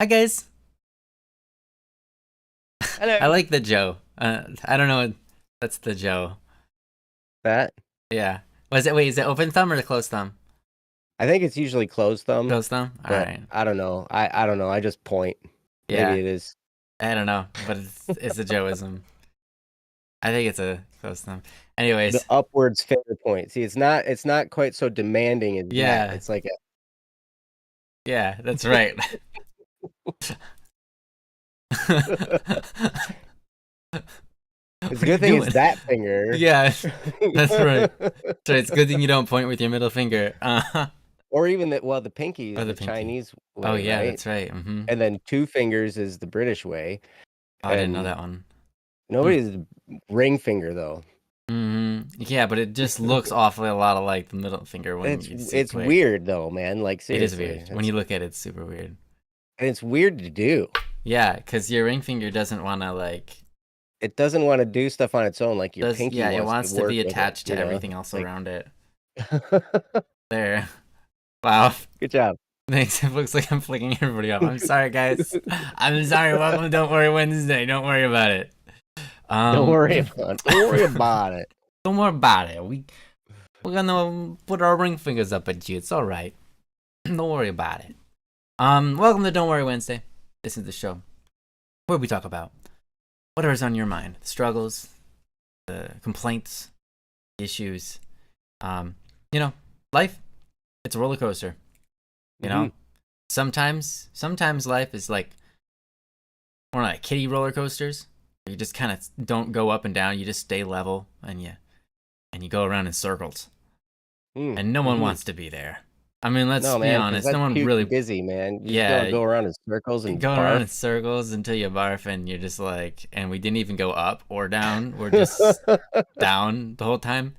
Hi guys. Hello. I like the Joe. I don't know. That's the Joe. That? Yeah. Was it? Wait, is it open thumb or the closed thumb? I think it's usually closed thumb. Closed thumb. All but right. I don't know. I don't know. I just point. Yeah. Maybe it is. I don't know, but it's a Joeism. I think it's a closed thumb. Anyways. The upwards finger point. See, it's not quite so demanding as that. It's like a. Yeah, that's right. It's a good thing it's that finger. Yeah, that's right. So it's a good thing you don't point with your middle finger. Or even the pinky is the pinky. Chinese way. Oh yeah, right? that's right. Mm-hmm. And then 2 fingers is the British way. Oh, I didn't know that one. Nobody's ring finger though. Mm-hmm. Yeah, but it just looks awfully a lot like the middle finger when it's weird though, man. Like seriously, it is weird. When you look at it, it's super weird. And it's weird to do. Yeah, because your ring finger doesn't want to like. It doesn't want to do stuff on its own like your pinky. Yeah, it wants to be attached to everything else around it. There. Wow. Good job. Thanks. It looks like I'm flicking everybody off. I'm sorry, guys. I'm sorry. Welcome to Don't Worry Wednesday. Don't worry about it. Don't worry about it. Don't worry about it. Don't worry about it. We're gonna put our ring fingers up at you. It's all right. Don't worry about it. Welcome to Don't Worry Wednesday. This is the show where we talk about whatever's on your mind, the struggles, the complaints, the issues. Life. It's a roller coaster. You know, sometimes life is like one of like kiddie roller coasters. You just kind of don't go up and down. You just stay level, and you go around in circles. And no one wants to be there. I mean, let's be honest. No one really busy, man. You just go around in circles and go around in circles until you barf, and you're just like, and we didn't even go up or down. We're just down the whole time.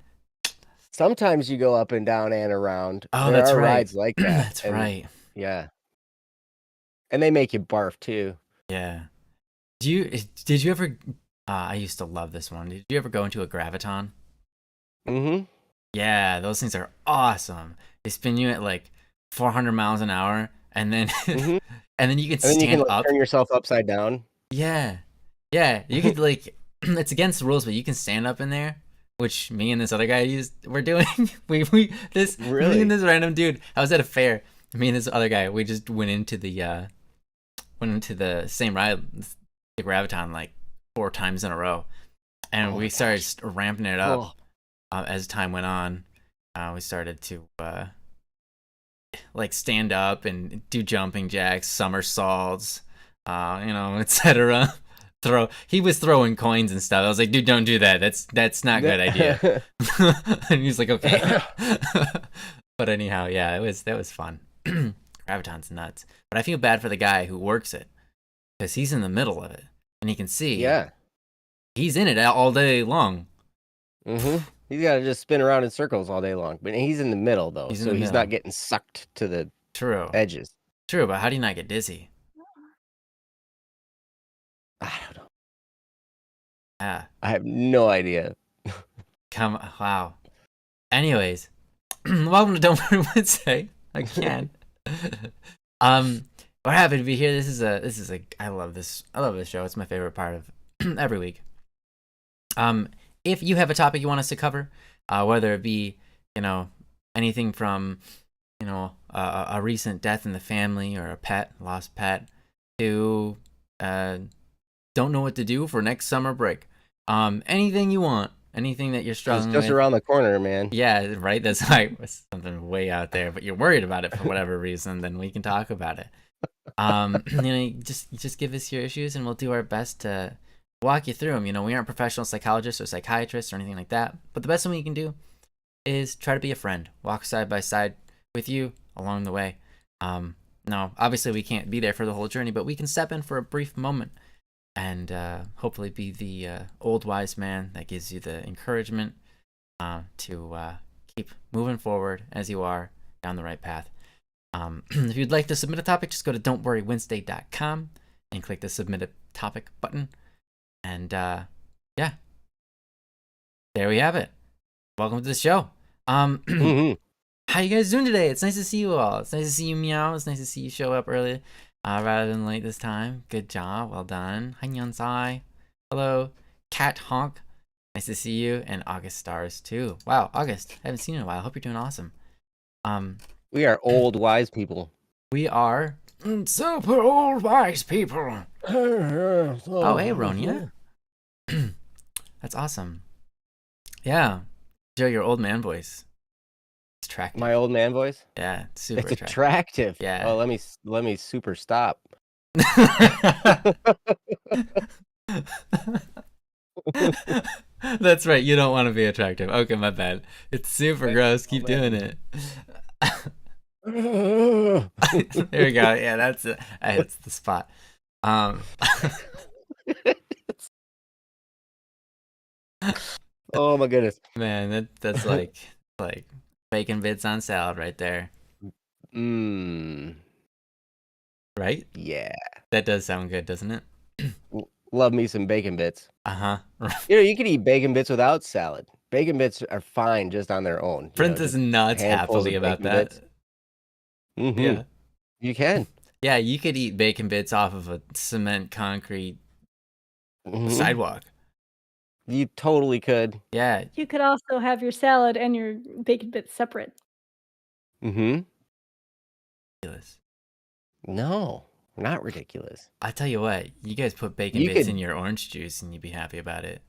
Sometimes you go up and down and around. Oh, there are rides like that. That's right. Yeah. And they make you barf too. Yeah. Did you ever? I used to love this one. Did you ever go into a graviton? Mm-hmm. Yeah, those things are awesome. They spin you at like 400 miles an hour, and then and then you can stand up. Turn yourself upside down. Yeah, you could like. It's against the rules, but you can stand up in there. Which me and this other guy we're doing. Me and this random dude. I was at a fair. Me and this other guy, we just went into the same ride, the graviton, like 4 times in a row, and we started ramping it up as time went on. We started to like stand up and do jumping jacks, somersaults, etc. He was throwing coins and stuff. I was like, dude, don't do that. That's not a good idea. And he's like, okay. But anyhow, yeah, that was fun. Graviton's nuts. But I feel bad for the guy who works it, because he's in the middle of it. and he can see. Yeah. He's in it all day long. Mm-hmm. He's got to just spin around in circles all day long. But he's in the middle, though, He's in so the he's middle. not getting sucked to the True. edges. True, but how do you not get dizzy? I don't know. Yeah. I have no idea. Wow. Anyways, welcome to Don't Worry Wednesday again. We're happy to be here. This is a I love this show. It's my favorite part of every week. If you have a topic you want us to cover, whether it be, anything from, a recent death in the family or a lost pet, to don't know what to do for next summer break. Anything you want, anything that you're struggling with. It's just around the corner, man. Yeah, right. That's like something way out there, but you're worried about it for whatever reason. Then we can talk about it. Just give us your issues, and we'll do our best to walk you through them. We aren't professional psychologists or psychiatrists or anything like that, but the best thing we can do is try to be a friend, walk side by side with you along the way. No, obviously we can't be there for the whole journey, but we can step in for a brief moment and hopefully be the old wise man that gives you the encouragement to keep moving forward as you are down the right path. If you'd like to submit a topic, just go to don'tworrywednesday.com and click the submit a topic button. And yeah, there we have it. Welcome to the show. Mm-hmm. How you guys doing today? It's nice to see you all. It's nice to see you, Meow. It's nice to see you show up early rather than late this time. Good job. Well done. Hi, Nyansai. Hello, Cat Honk. Nice to see you. And August Stars, too. Wow, August. I haven't seen you in a while. I hope you're doing awesome. We are old, wise people. We are super old, wise people. Oh, hey, Ronya. That's awesome. Yeah. Joe, your old man voice. It's attractive. My old man voice? Yeah, it's super It's attractive. Yeah. Oh, let me super stop. That's right. You don't want to be attractive. Okay, my bad. It's super gross. Keep doing it. There we go. Yeah, that's it. It's the spot. Oh my goodness, man, that's like bacon bits on salad right there. Right? Yeah. That does sound good, doesn't it? Love me some bacon bits. Uh-huh. You can eat bacon bits without salad. Bacon bits are fine just on their own. Princess nuts happily about that. Mm-hmm. Yeah. You can. Yeah, you could eat bacon bits off of a cement concrete sidewalk. You totally could. Yeah. You could also have your salad and your bacon bits separate. Mm-hmm. Ridiculous. No, not ridiculous. I tell you what, you guys put bacon bits in your orange juice and you'd be happy about it.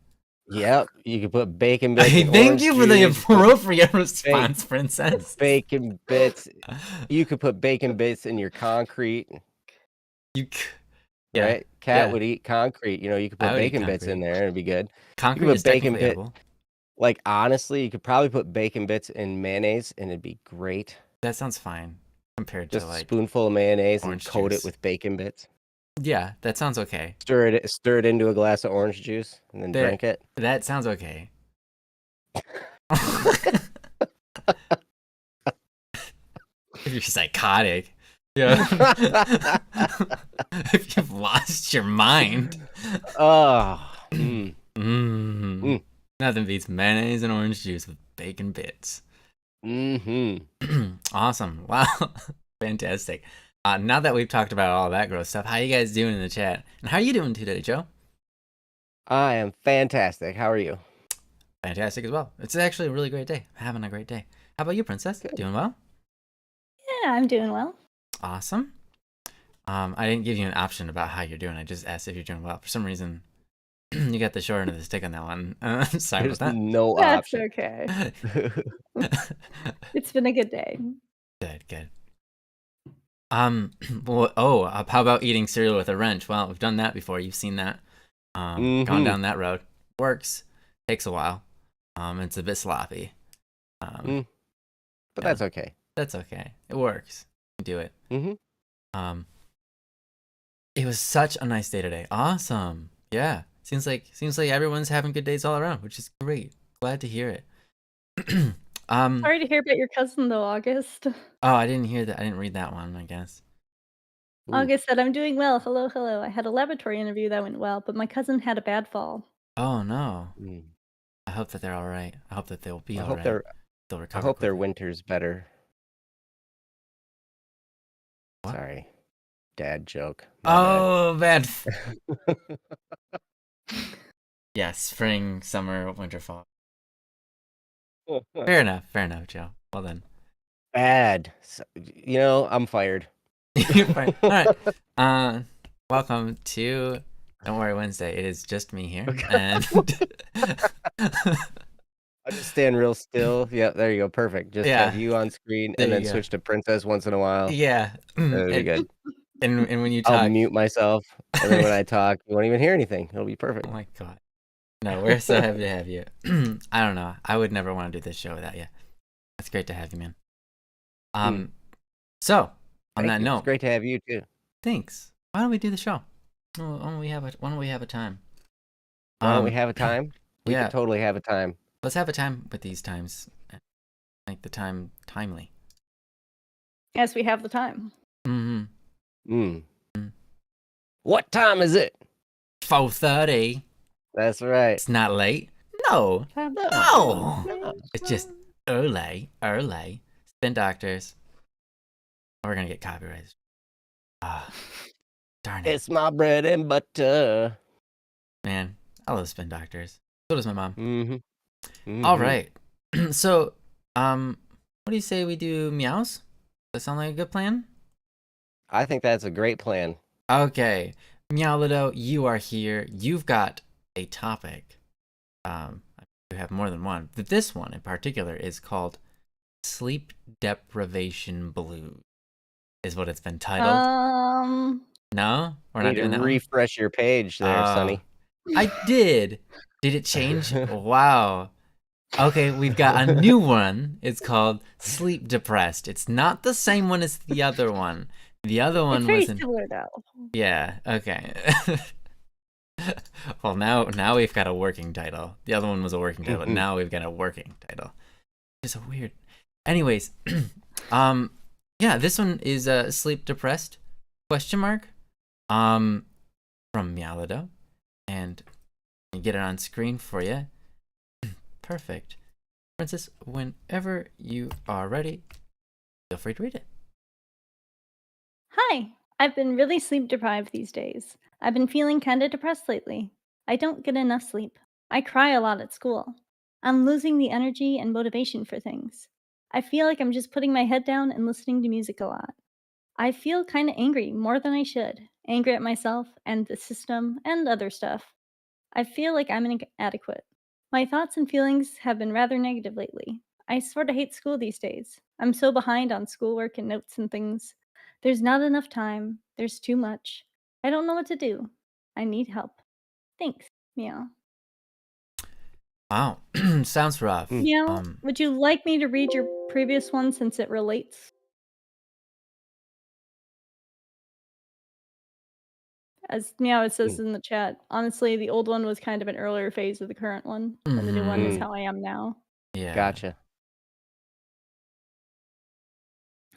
Yep, you could put bacon bits in Thank you for the appropriate response, Princess. Bacon bits. You could put bacon bits in your concrete. Right? Cat would eat concrete. You could put bacon bits in there and it'd be good. Concrete is bacon bit. Like, honestly, you could probably put bacon bits in mayonnaise and it'd be great. That sounds fine compared to like a spoonful of mayonnaise and coat juice. It with bacon bits. Yeah, that sounds okay. Stir it into a glass of orange juice and then drink it. That sounds okay. If you're psychotic. Yeah. If you've lost your mind. Nothing beats mayonnaise and orange juice with bacon bits. Awesome. Wow. Fantastic. Now that we've talked about all that gross stuff, how you guys doing in the chat? And how are you doing today, Joe? I am fantastic. How are you? Fantastic as well. It's actually a really great day. Having a great day. How about you, Princess? Good. Doing well? Yeah, I'm doing well. Awesome. I didn't give you an option about how you're doing. I just asked if you're doing well. For some reason, you got the short end of the stick on that one. Sorry about that. No That's option. Okay. It's been a good day. Good. Well, how about eating cereal with a wrench? Well, we've done that before. You've seen that. Gone down that road. Works. Takes a while. It's a bit sloppy. But that's okay. That's okay. It works. You do it. It was such a nice day today. Awesome. Yeah. Seems like everyone's having good days all around, which is great. Glad to hear it. Sorry to hear about your cousin though, August. Oh, I didn't hear that. I didn't read that one, I guess. Ooh. August said, "I'm doing well. Hello, hello. I had a laboratory interview that went well, but my cousin had a bad fall." Oh no. Mm. I hope that they're all right. I hope that they'll be I all hope right. their They'll I recover hope their quickly. winter's better. What? Sorry. Dad joke. My Oh, bad. bad. Yeah, spring, summer, winter, fall. Fair enough, Joe. Well then. Bad. You know, I'm fired. You're fine. All right. Welcome to Don't Worry Wednesday. It is just me here, and I'll just stand real still. Yeah, there you go. Perfect. Just have yeah, you on screen there and you then go. switch to Princess once in a while. Yeah, That'll be good. and when you I'll talk, mute myself, and then when I talk, you won't even hear anything. It'll be perfect. oh my god, no, we're so happy to have you. I don't know. I would never want to do this show without you. It's great to have you, man. So on that note, it's great to have you too. thanks. Why don't we do the show? Why don't we have a time? Why don't we have a time? We yeah. could totally have a time. Let's have a time with these times. Make the time timely. Yes, we have the time. What time is it? 4:30. That's right. It's not late. No. No. It's just early. Spin doctors. We're gonna get copyrighted. Darn it. It's my bread and butter. Man, I love spin doctors. So does my mom. Mm-hmm. All right. So, what do you say we do meows? Does that sound like a good plan? I think that's a great plan. Okay. Meow Lido, you are here. You've got a topic. You have more than one. But this one in particular is called Sleep Deprivation Blues, is what it's been titled. No? We're not doing that one? Refresh your page there, Sonny. I did. Did it change? Wow. Okay, we've got a new one. It's called Sleep Depressed. It's not the same one as the other one. The other one It's was very similar though. Yeah, okay. Well, now we've got a working title. The other one was a working title, but now we've got a working title. It's so weird. Anyways, yeah, this one is Sleep Depressed ? From Meowlido, and I get it on screen for you. Perfect. Princess, whenever you are ready, feel free to read it. Hi, I've been really sleep deprived these days. I've been feeling kinda depressed lately. I don't get enough sleep. I cry a lot at school. I'm losing the energy and motivation for things. I feel like I'm just putting my head down and listening to music a lot. I feel kinda angry more than I should. Angry at myself and the system and other stuff. I feel like I'm inadequate. My thoughts and feelings have been rather negative lately. I sort of hate school these days. I'm so behind on schoolwork and notes and things. There's not enough time. There's too much. I don't know what to do. I need help. Thanks. Meow. Wow, sounds rough. Meow. Would you like me to read your previous one since it relates? As Meow, it says in the chat, honestly, the old one was kind of an earlier phase of the current one, and the new one is how I am now. Yeah. Gotcha.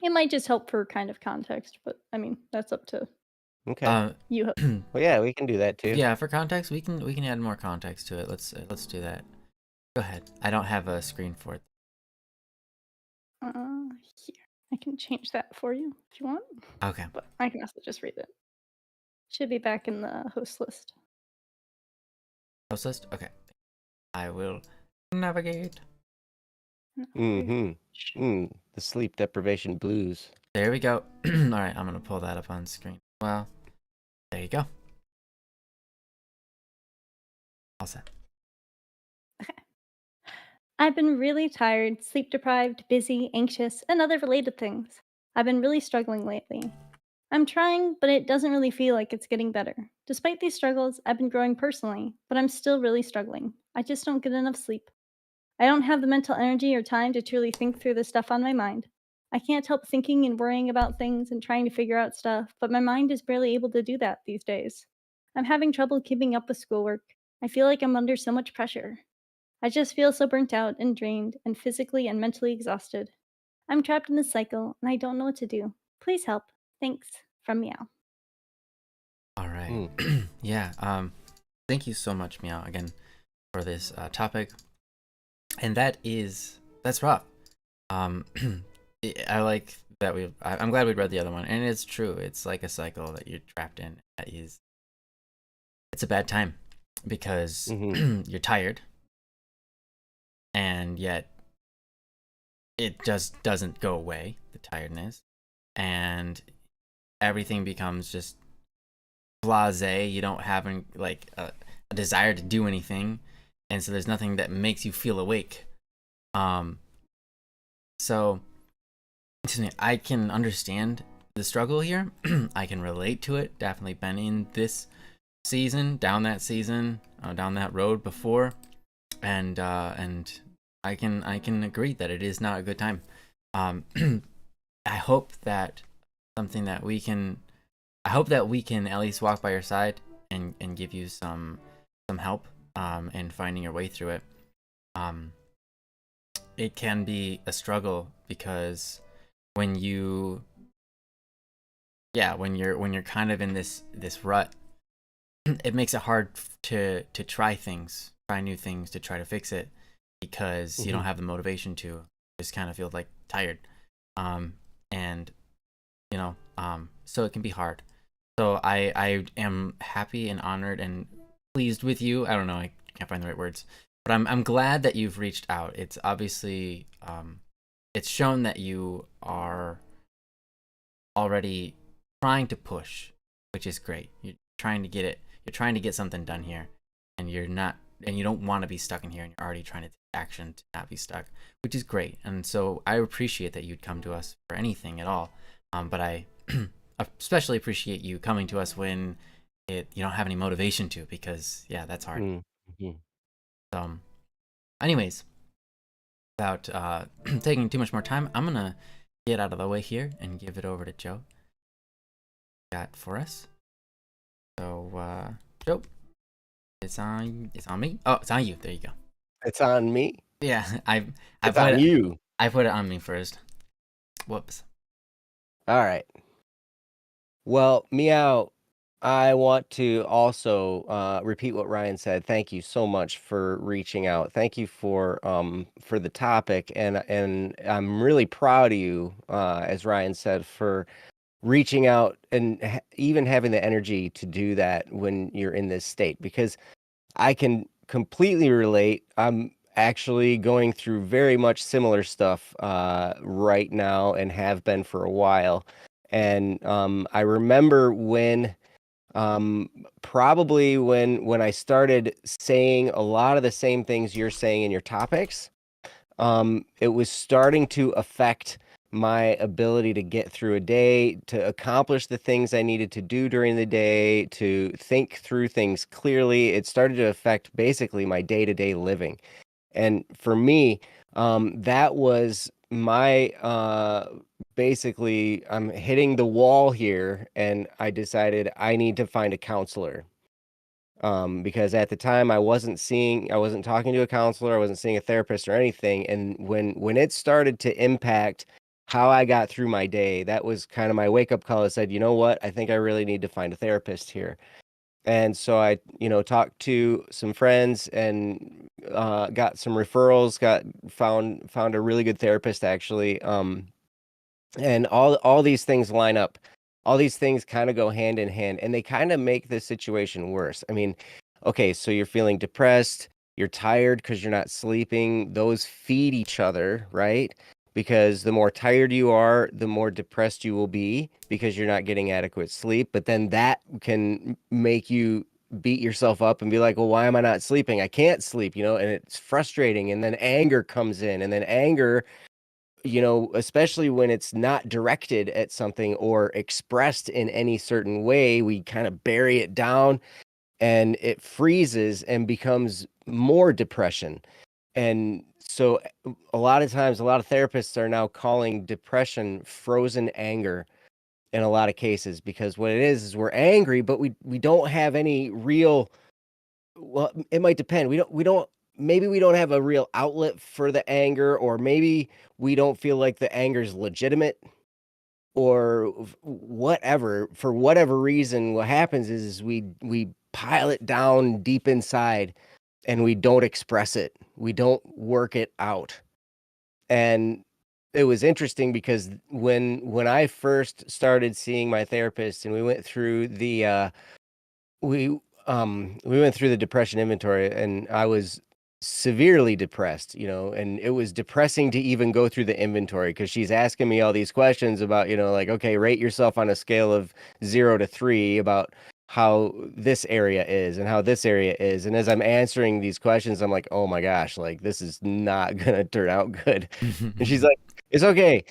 It might just help for kind of context, but I mean, that's up to you. Well, yeah, we can do that too. Yeah, for context, we can add more context to it. Let's do that. Go ahead. I don't have a screen for it. Here, I can change that for you if you want. Okay. But I can also just read it. Should be back in the host list. Host list? Okay. I will navigate. The sleep deprivation blues. There we go. All right, I'm gonna pull that up on screen. Well, there you go. All set. Okay. I've been really tired, sleep deprived, busy, anxious, and other related things. I've been really struggling lately. I'm trying, but it doesn't really feel like it's getting better. Despite these struggles, I've been growing personally, but I'm still really struggling. I just don't get enough sleep. I don't have the mental energy or time to truly think through the stuff on my mind. I can't help thinking and worrying about things and trying to figure out stuff, but my mind is barely able to do that these days. I'm having trouble keeping up with schoolwork. I feel like I'm under so much pressure. I just feel so burnt out and drained and physically and mentally exhausted. I'm trapped in this cycle and I don't know what to do. Please help. Thanks. From Meow. All right. Yeah. Thank you so much, Meow, again for this topic. And that's rough. I like that I'm glad we read the other one, and it's true. It's like a cycle that you're trapped in. It's a bad time because you're tired, and yet it just doesn't go away, the tiredness, and everything becomes just blasé. You don't have like a desire to do anything, and so there's nothing that makes you feel awake. So excuse me, I can understand the struggle here. I can relate to it. Definitely been in this season, down that road before, and I can agree that it is not a good time. I hope that we can at least walk by your side and give you some help in finding your way through it. It can be a struggle because when you're kind of in this rut, it makes it hard to try new things to try to fix it because you don't have the motivation to. Just kind of feel like tired, and so it can be hard. So I am happy and honored and pleased with you. I don't know, I can't find the right words, but I'm glad that you've reached out. It's obviously it's shown that you are already trying to push, which is great. You're trying to get something done here, and you don't want to be stuck in here, and you're already trying to take action to not be stuck, which is great. And so I appreciate that you'd come to us for anything at all. But I especially appreciate you coming to us when you don't have any motivation to, because that's hard. Anyways, without taking too much more time, I'm gonna get out of the way here and give it over to Joe. Got for us. So Joe, it's on me. Oh, it's on you. There you go. It's on me. Yeah, it's on you. I put it on me first. Whoops. All right. Well, Meow, I want to also repeat what Ryan said. Thank you so much for reaching out. Thank you for the topic, and I'm really proud of you, as Ryan said, for reaching out and even having the energy to do that when you're in this state, because I can completely relate. I'm actually going through very much similar stuff right now and have been for a while. And I remember when probably when I started saying a lot of the same things you're saying in your topics, it was starting to affect my ability to get through a day, to accomplish the things I needed to do during the day, to think through things clearly. It started to affect basically my day-to-day living. And for me, that was my basically I'm hitting the wall here, and I decided I need to find a counselor. Because at the time I wasn't talking to a counselor, I wasn't seeing a therapist or anything. And when it started to impact how I got through my day, that was kind of my wake-up call. I said, you know what? I think I really need to find a therapist here. And so I, talked to some friends and got some referrals, found a really good therapist actually. And all these things line up. All these things kind of go hand in hand, and they kind of make the situation worse. I mean, okay, so you're feeling depressed, you're tired because you're not sleeping. Those feed each other, right? Because the more tired you are, the more depressed you will be because you're not getting adequate sleep. But then that can make you beat yourself up and be like, well, why am I not sleeping? I can't sleep, and it's frustrating. And then anger comes in, and then anger, especially when it's not directed at something or expressed in any certain way, we kind of bury it down and it freezes and becomes more depression. And so a lot of times, a lot of therapists are now calling depression frozen anger. in a lot of cases, because what it is we're angry, but we don't have any real, well, it might depend. Maybe we don't have a real outlet for the anger, or maybe we don't feel like the anger is legitimate, or whatever. For whatever reason, what happens is we pile it down deep inside and we don't express it. We don't work it out. And it was interesting because when I first started seeing my therapist and we went through the we went through the depression inventory, and I was severely depressed, and it was depressing to even go through the inventory because she's asking me all these questions about, like, okay, rate yourself on a scale of 0 to 3 about how this area is and how this area is. And as I'm answering these questions, I'm like, oh my gosh, like this is not gonna turn out good. And she's like, it's okay.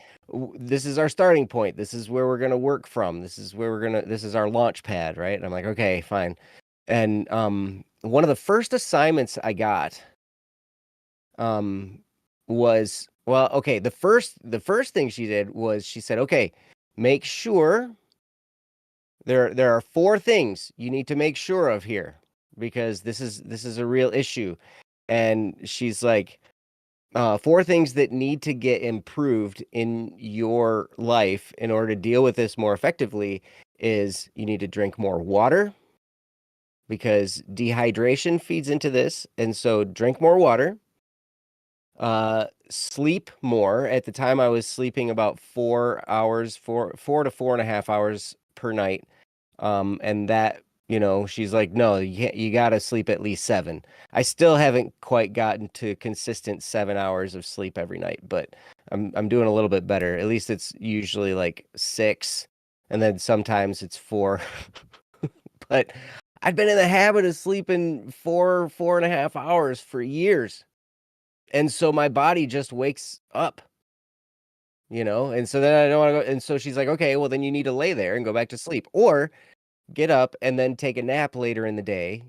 This is our starting point. This is where we're going to work from. This is our launch pad, right? And I'm like, okay, fine. And one of the first assignments I got was, well, okay, the first thing she did was she said, okay, make sure there are 4 things you need to make sure of here, because this is a real issue. And she's like, 4 things that need to get improved in your life in order to deal with this more effectively is you need to drink more water, because dehydration feeds into this. And so drink more water, sleep more. At the time I was sleeping about 4 hours, 4 to 4.5 hours per night. And that, she's like, no, you got to sleep at least 7. I still haven't quite gotten to consistent 7 hours of sleep every night, but I'm doing a little bit better. At least it's usually like 6, and then sometimes it's 4. But I've been in the habit of sleeping 4.5 hours for years. And so my body just wakes up, and so then I don't want to go. And so she's like, okay, well then you need to lay there and go back to sleep, or get up and then take a nap later in the day,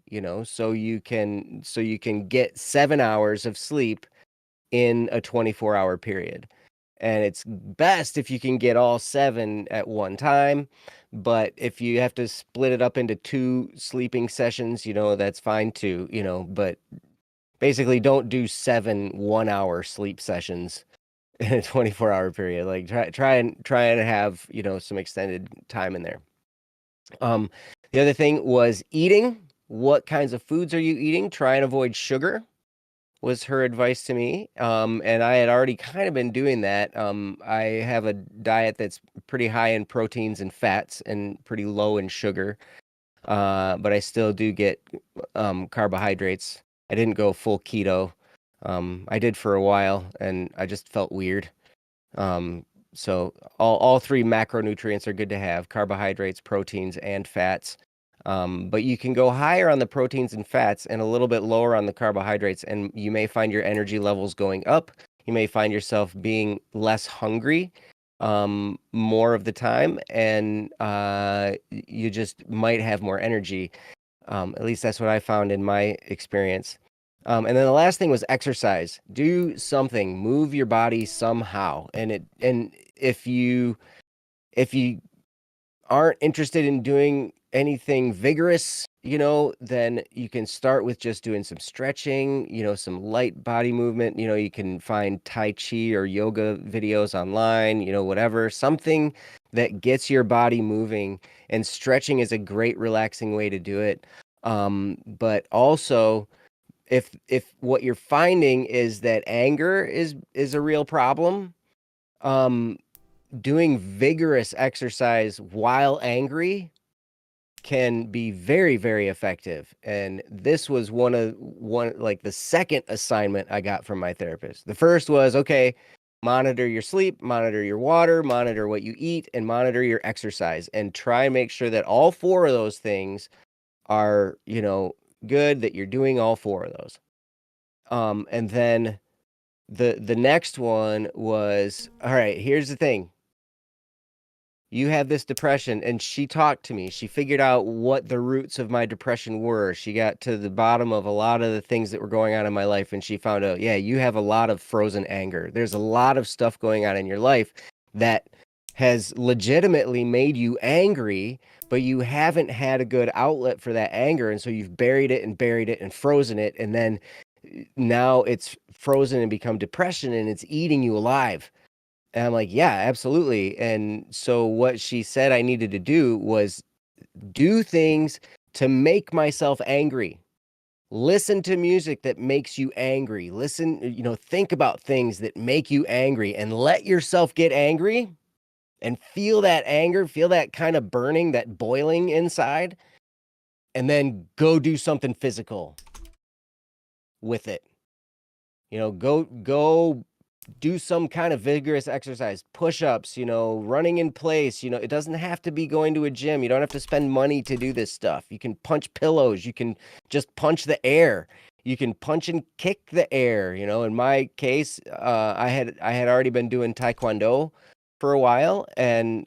so you can get 7 hours of sleep in a 24-hour period. And it's best if you can get all 7 at one time, but if you have to split it up into 2 sleeping sessions, that's fine too, but basically don't do 7 1-hour sleep sessions in a 24-hour period. Like try and have, some extended time in there. The other thing was eating. What kinds of foods are you eating? Try and avoid sugar, was her advice to me. And I had already kind of been doing that. I have a diet that's pretty high in proteins and fats and pretty low in sugar. But I still do get carbohydrates. I didn't go full keto. I did for a while, and I just felt weird. So all 3 macronutrients are good to have: carbohydrates, proteins, and fats. But you can go higher on the proteins and fats and a little bit lower on the carbohydrates, and you may find your energy levels going up. You may find yourself being less hungry more of the time, and you just might have more energy. At least that's what I found in my experience. And then the last thing was exercise. Do something, move your body somehow. And if you aren't interested in doing anything vigorous, then you can start with just doing some stretching, some light body movement. You can find Tai Chi or yoga videos online, whatever, something that gets your body moving. And stretching is a great relaxing way to do it. But also, if what you're finding is that anger is a real problem, doing vigorous exercise while angry can be very, very effective. And this was like the second assignment I got from my therapist. The first was, okay, monitor your sleep, monitor your water, monitor what you eat, and monitor your exercise, and try and make sure that all 4 of those things are, good, that you're doing all 4 of those. And then the next one was, all right, here's the thing. You have this depression. And she talked to me. She figured out what the roots of my depression were. She got to the bottom of a lot of the things that were going on in my life. And she found out, yeah, you have a lot of frozen anger. There's a lot of stuff going on in your life that has legitimately made you angry, but you haven't had a good outlet for that anger. And so you've buried it and frozen it. And then now it's frozen and become depression and it's eating you alive. And I'm like, yeah, absolutely. And so what she said I needed to do was do things to make myself angry. Listen to music that makes you angry. Think about things that make you angry and let yourself get angry and feel that anger, feel that kind of burning, that boiling inside, and then go do something physical with it. Go do some kind of vigorous exercise, push-ups, running in place. It doesn't have to be going to a gym. You don't have to spend money to do this stuff. You can punch pillows. You can just punch the air. You can punch and kick the air. In my case, I had already been doing Taekwondo for a while. And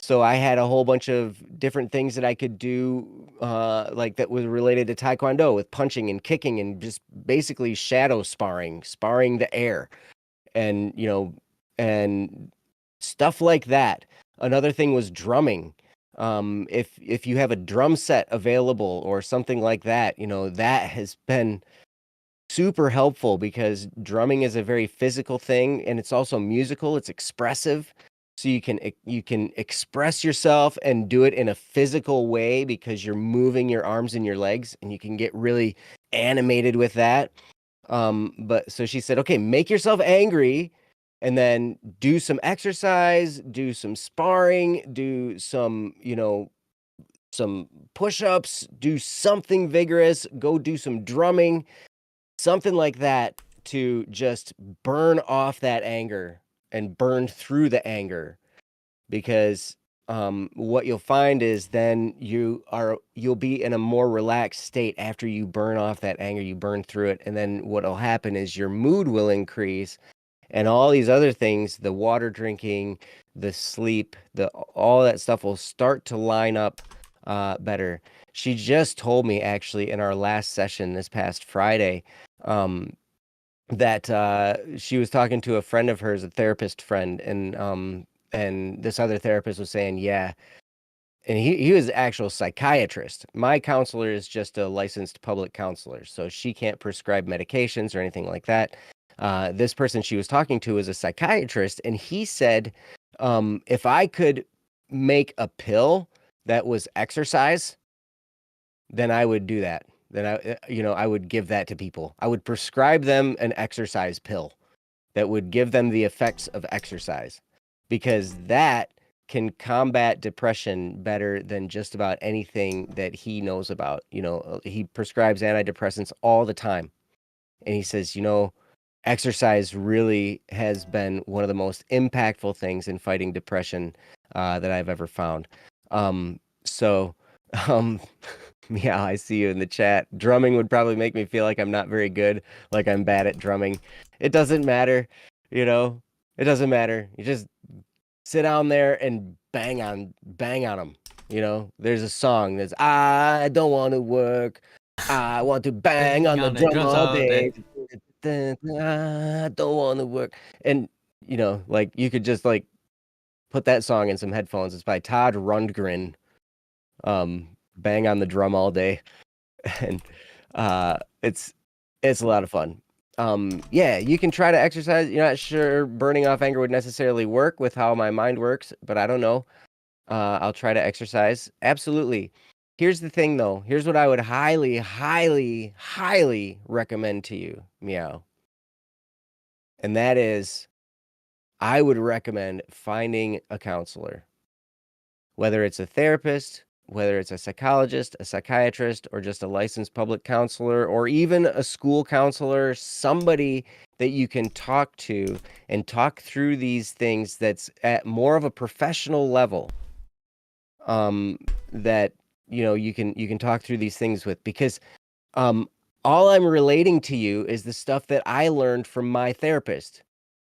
so I had a whole bunch of different things that I could do, like that was related to Taekwondo, with punching and kicking and just basically shadow sparring the air, and and stuff like that. Another thing was drumming. If you have a drum set available or something like that, that has been super helpful, because drumming is a very physical thing, and it's also musical. It's expressive. So you can express yourself and do it in a physical way, because you're moving your arms and your legs, and you can get really animated with that. But so she said, okay, make yourself angry and then do some exercise, do some sparring, do some, some push-ups, do something vigorous, go do some drumming, something like that, to just burn off that anger and burn through the anger. Because what you'll find is then you'll be in a more relaxed state after you burn off that anger, you burn through it. And then what'll happen is your mood will increase, and all these other things, the water drinking, the sleep, all that stuff will start to line up better. She just told me, actually, in our last session this past Friday, that she was talking to a friend of hers, a therapist friend, and this other therapist was saying, yeah, and he was an actual psychiatrist. My counselor is just a licensed public counselor, so she can't prescribe medications or anything like that. This person she was talking to is a psychiatrist, and he said, if I could make a pill that was exercise, then I would do that. Then I would give that to people. I would prescribe them an exercise pill that would give them the effects of exercise, because that can combat depression better than just about anything that he knows about. He prescribes antidepressants all the time. And he says, exercise really has been one of the most impactful things in fighting depression that I've ever found. So, yeah, I see you in the chat. Drumming would probably make me feel like I'm not very good, like I'm bad at drumming. It doesn't matter, it doesn't matter. You just sit down there and bang on them. There's a song that's, I don't want to work. I want to bang on the drum all day. I don't want to work. And, like, you could just, like, put that song in some headphones. It's by Todd Rundgren. Bang on the drum all day. And it's a lot of fun. Yeah, you can try to exercise. You're not sure burning off anger would necessarily work with how my mind works, but I don't know. I'll try to exercise. Absolutely. Here's the thing, though. Here's what I would highly, highly, highly recommend to you, Meow. And that is, I would recommend finding a counselor, whether it's a therapist, whether it's a psychologist, a psychiatrist, or just a licensed public counselor, or even a school counselor, somebody that you can talk to and talk through these things that's at more of a professional level, that you can talk through these things with, because all I'm relating to you is the stuff that I learned from my therapist.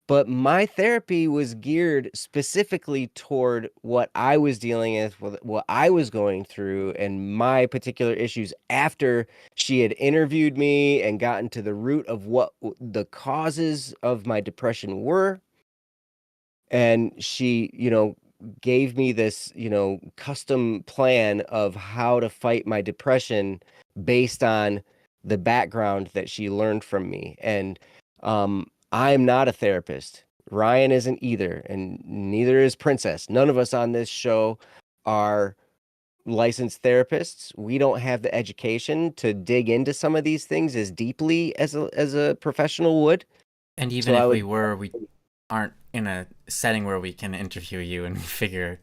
But my therapy was geared specifically toward what I was dealing with, what I was going through, and my particular issues after she had interviewed me and gotten to the root of what the causes of my depression were. And she, gave me this, custom plan of how to fight my depression based on the background that she learned from me. And I'm not a therapist. Ryan isn't either, and neither is Princess. None of us on this show are licensed therapists. We don't have the education to dig into some of these things as deeply as a professional would. And even So if I we would were, we aren't in a setting where we can interview you and figure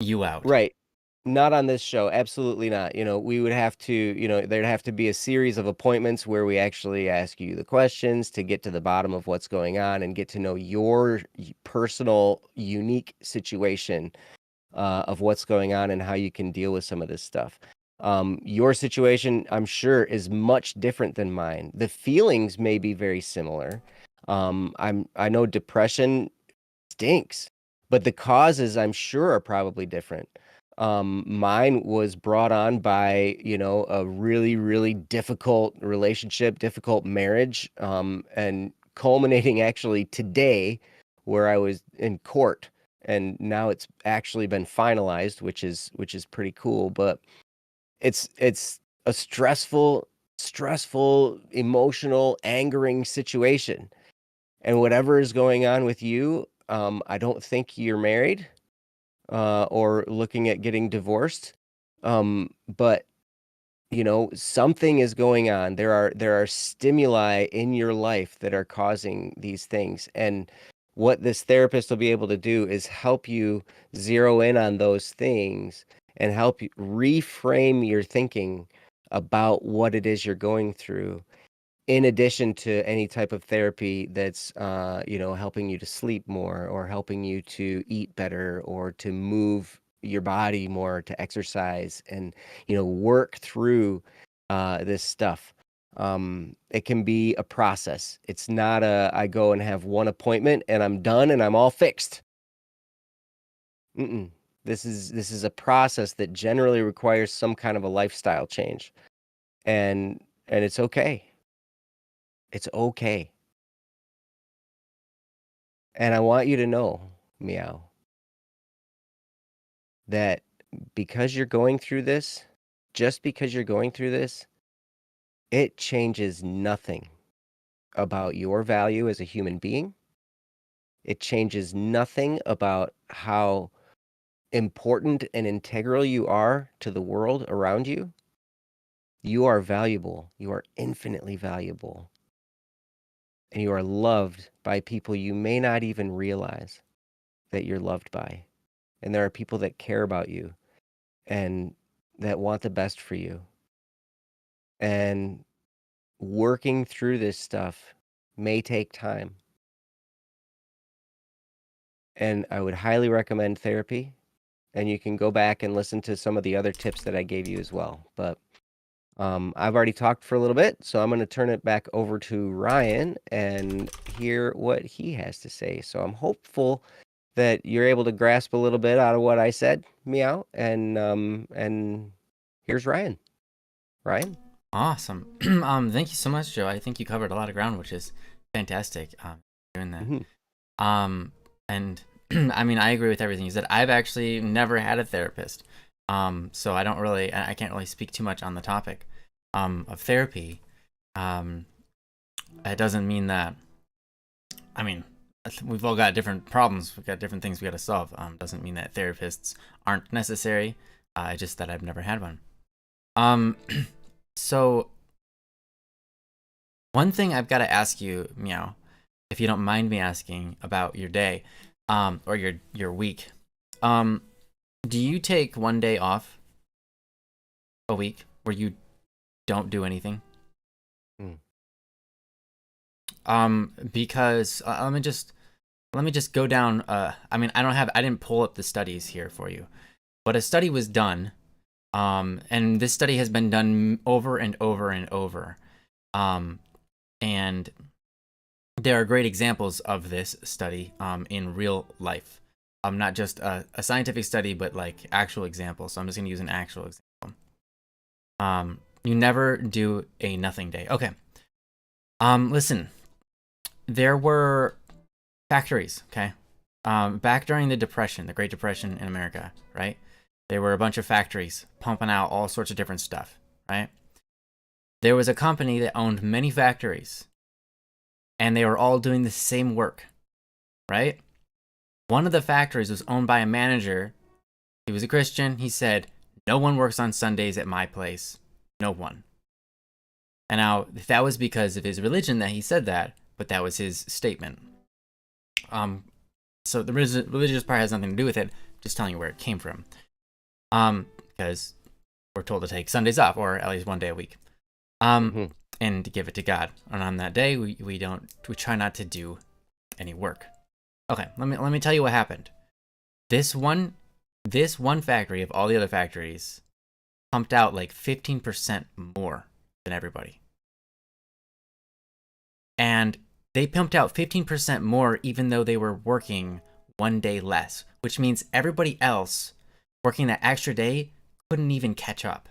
you out. Right. Not on this show. Absolutely not. We would have to, there'd have to be a series of appointments where we actually ask you the questions to get to the bottom of what's going on and get to know your personal, unique situation of what's going on and how you can deal with some of this stuff. Your situation, I'm sure, is much different than mine. The feelings may be very similar. I know depression stinks, but the causes, I'm sure, are probably different. Mine was brought on by, a really, really difficult relationship, difficult marriage, and culminating actually today where I was in court, and now it's actually been finalized, which is pretty cool. But it's a stressful, emotional, angering situation. And whatever is going on with you, I don't think you're married or looking at getting divorced. But something is going on. There are stimuli in your life that are causing these things. And what this therapist will be able to do is help you zero in on those things and help you reframe your thinking about what it is you're going through, in addition to any type of therapy that's helping you to sleep more or helping you to eat better or to move your body more, to exercise and work through this stuff. It can be a process. It's not I go and have one appointment and I'm done and I'm all fixed. Mm-mm. This is a process that generally requires some kind of a lifestyle change, and it's okay. It's okay. And I want you to know, Meow, that because you're going through this, just because you're going through this, it changes nothing about your value as a human being. It changes nothing about how important and integral you are to the world around you. You are valuable. You are infinitely valuable. And you are loved by people you may not even realize that you're loved by. And there are people that care about you and that want the best for you. And working through this stuff may take time. And I would highly recommend therapy. And you can go back and listen to some of the other tips that I gave you as well. But I've already talked for a little bit, so I'm going to turn it back over to Ryan and hear what he has to say. So I'm hopeful that you're able to grasp a little bit out of what I said, Meow. And here's Ryan. Ryan? Awesome. Thank you so much, Joe. I think you covered a lot of ground, which is fantastic. Doing that. And I mean, I agree with everything you said. I've actually never had a therapist. So I can't really speak too much on the topic of therapy. It doesn't mean that, I mean, we've all got different problems. We've got different things we got to solve. Doesn't mean that therapists aren't necessary. Just that I've never had one. So one thing I've got to ask you, Meow, if you don't mind me asking about your day, or your week. Do you take one day off a week where you don't do anything? Because let me just go down. I mean, I didn't pull up the studies here for you, but a study was done. And this study has been done over and over and over. And there are great examples of this study in real life. Not just a scientific study, but like actual examples. So I'm just going to use an actual example. You never do a nothing day. Okay. Listen, there were factories, okay? back during the Depression, the Great Depression in America, right? There were a bunch of factories pumping out all sorts of different stuff, right? There was a company that owned many factories, and they were all doing the same work, right? One of the factories was owned by a manager. He was a Christian. He said, "No one works on Sundays at my place. No one." And now, that was because of his religion that he said that, but that was his statement. So the religious part has nothing to do with it. Just telling you where it came from. Because we're told to take Sundays off, or at least one day a week, and to give it to God. And on that day, we try not to do any work. Okay, let me tell you what happened. This one factory of all the other factories pumped out like 15% more than everybody. And they pumped out 15% more even though they were working one day less, which means everybody else working that extra day couldn't even catch up.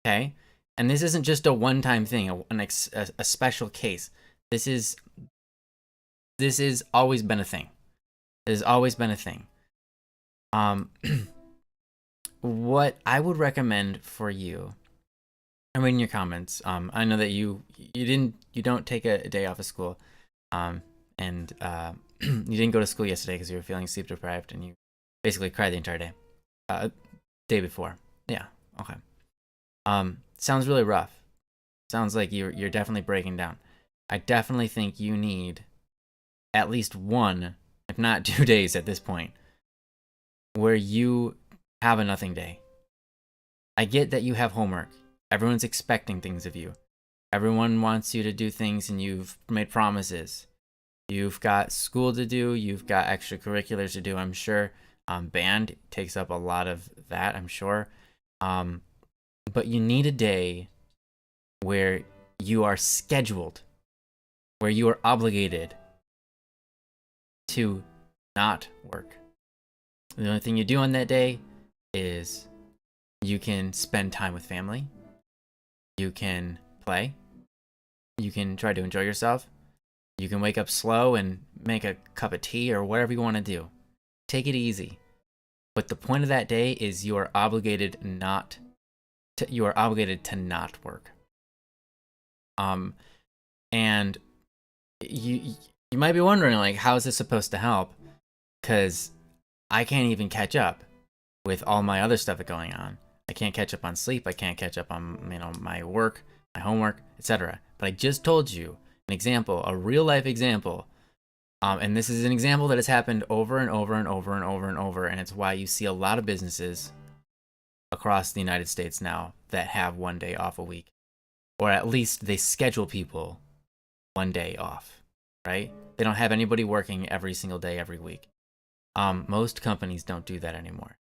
Okay? And this isn't just a one-time thing, a special case. This is always been a thing. It has always been a thing. What I would recommend for you, I'm reading your comments. I know that you don't take a day off of school, and you didn't go to school yesterday because you were feeling sleep deprived, and you basically cried the entire day. Day before, yeah, okay. Sounds really rough. Sounds like you're definitely breaking down. I definitely think you need at least one, if not 2 days at this point, where you have a nothing day. I get that you have homework. Everyone's expecting things of you. Everyone wants you to do things, and you've made promises. You've got school to do. You've got extracurriculars to do, I'm sure. Band takes up a lot of that, I'm sure. But you need a day where you are scheduled, where you are obligated to not work. The only thing you do on that day is you can spend time with family. You can play. You can try to enjoy yourself. You can wake up slow and make a cup of tea or whatever you want to do. Take it easy. But the point of that day is you are obligated to not work. And you might be wondering, like, how is this supposed to help? Because I can't even catch up with all my other stuff going on. I can't catch up on sleep. I can't catch up on my work, my homework, etc. But I just told you an example, a real life example. And this is an example that has happened over and over and over and over and over, and it's why you see a lot of businesses across the United States now that have one day off a week, or at least they schedule people one day off, right? They don't have anybody working every single day every week. Most companies don't do that anymore.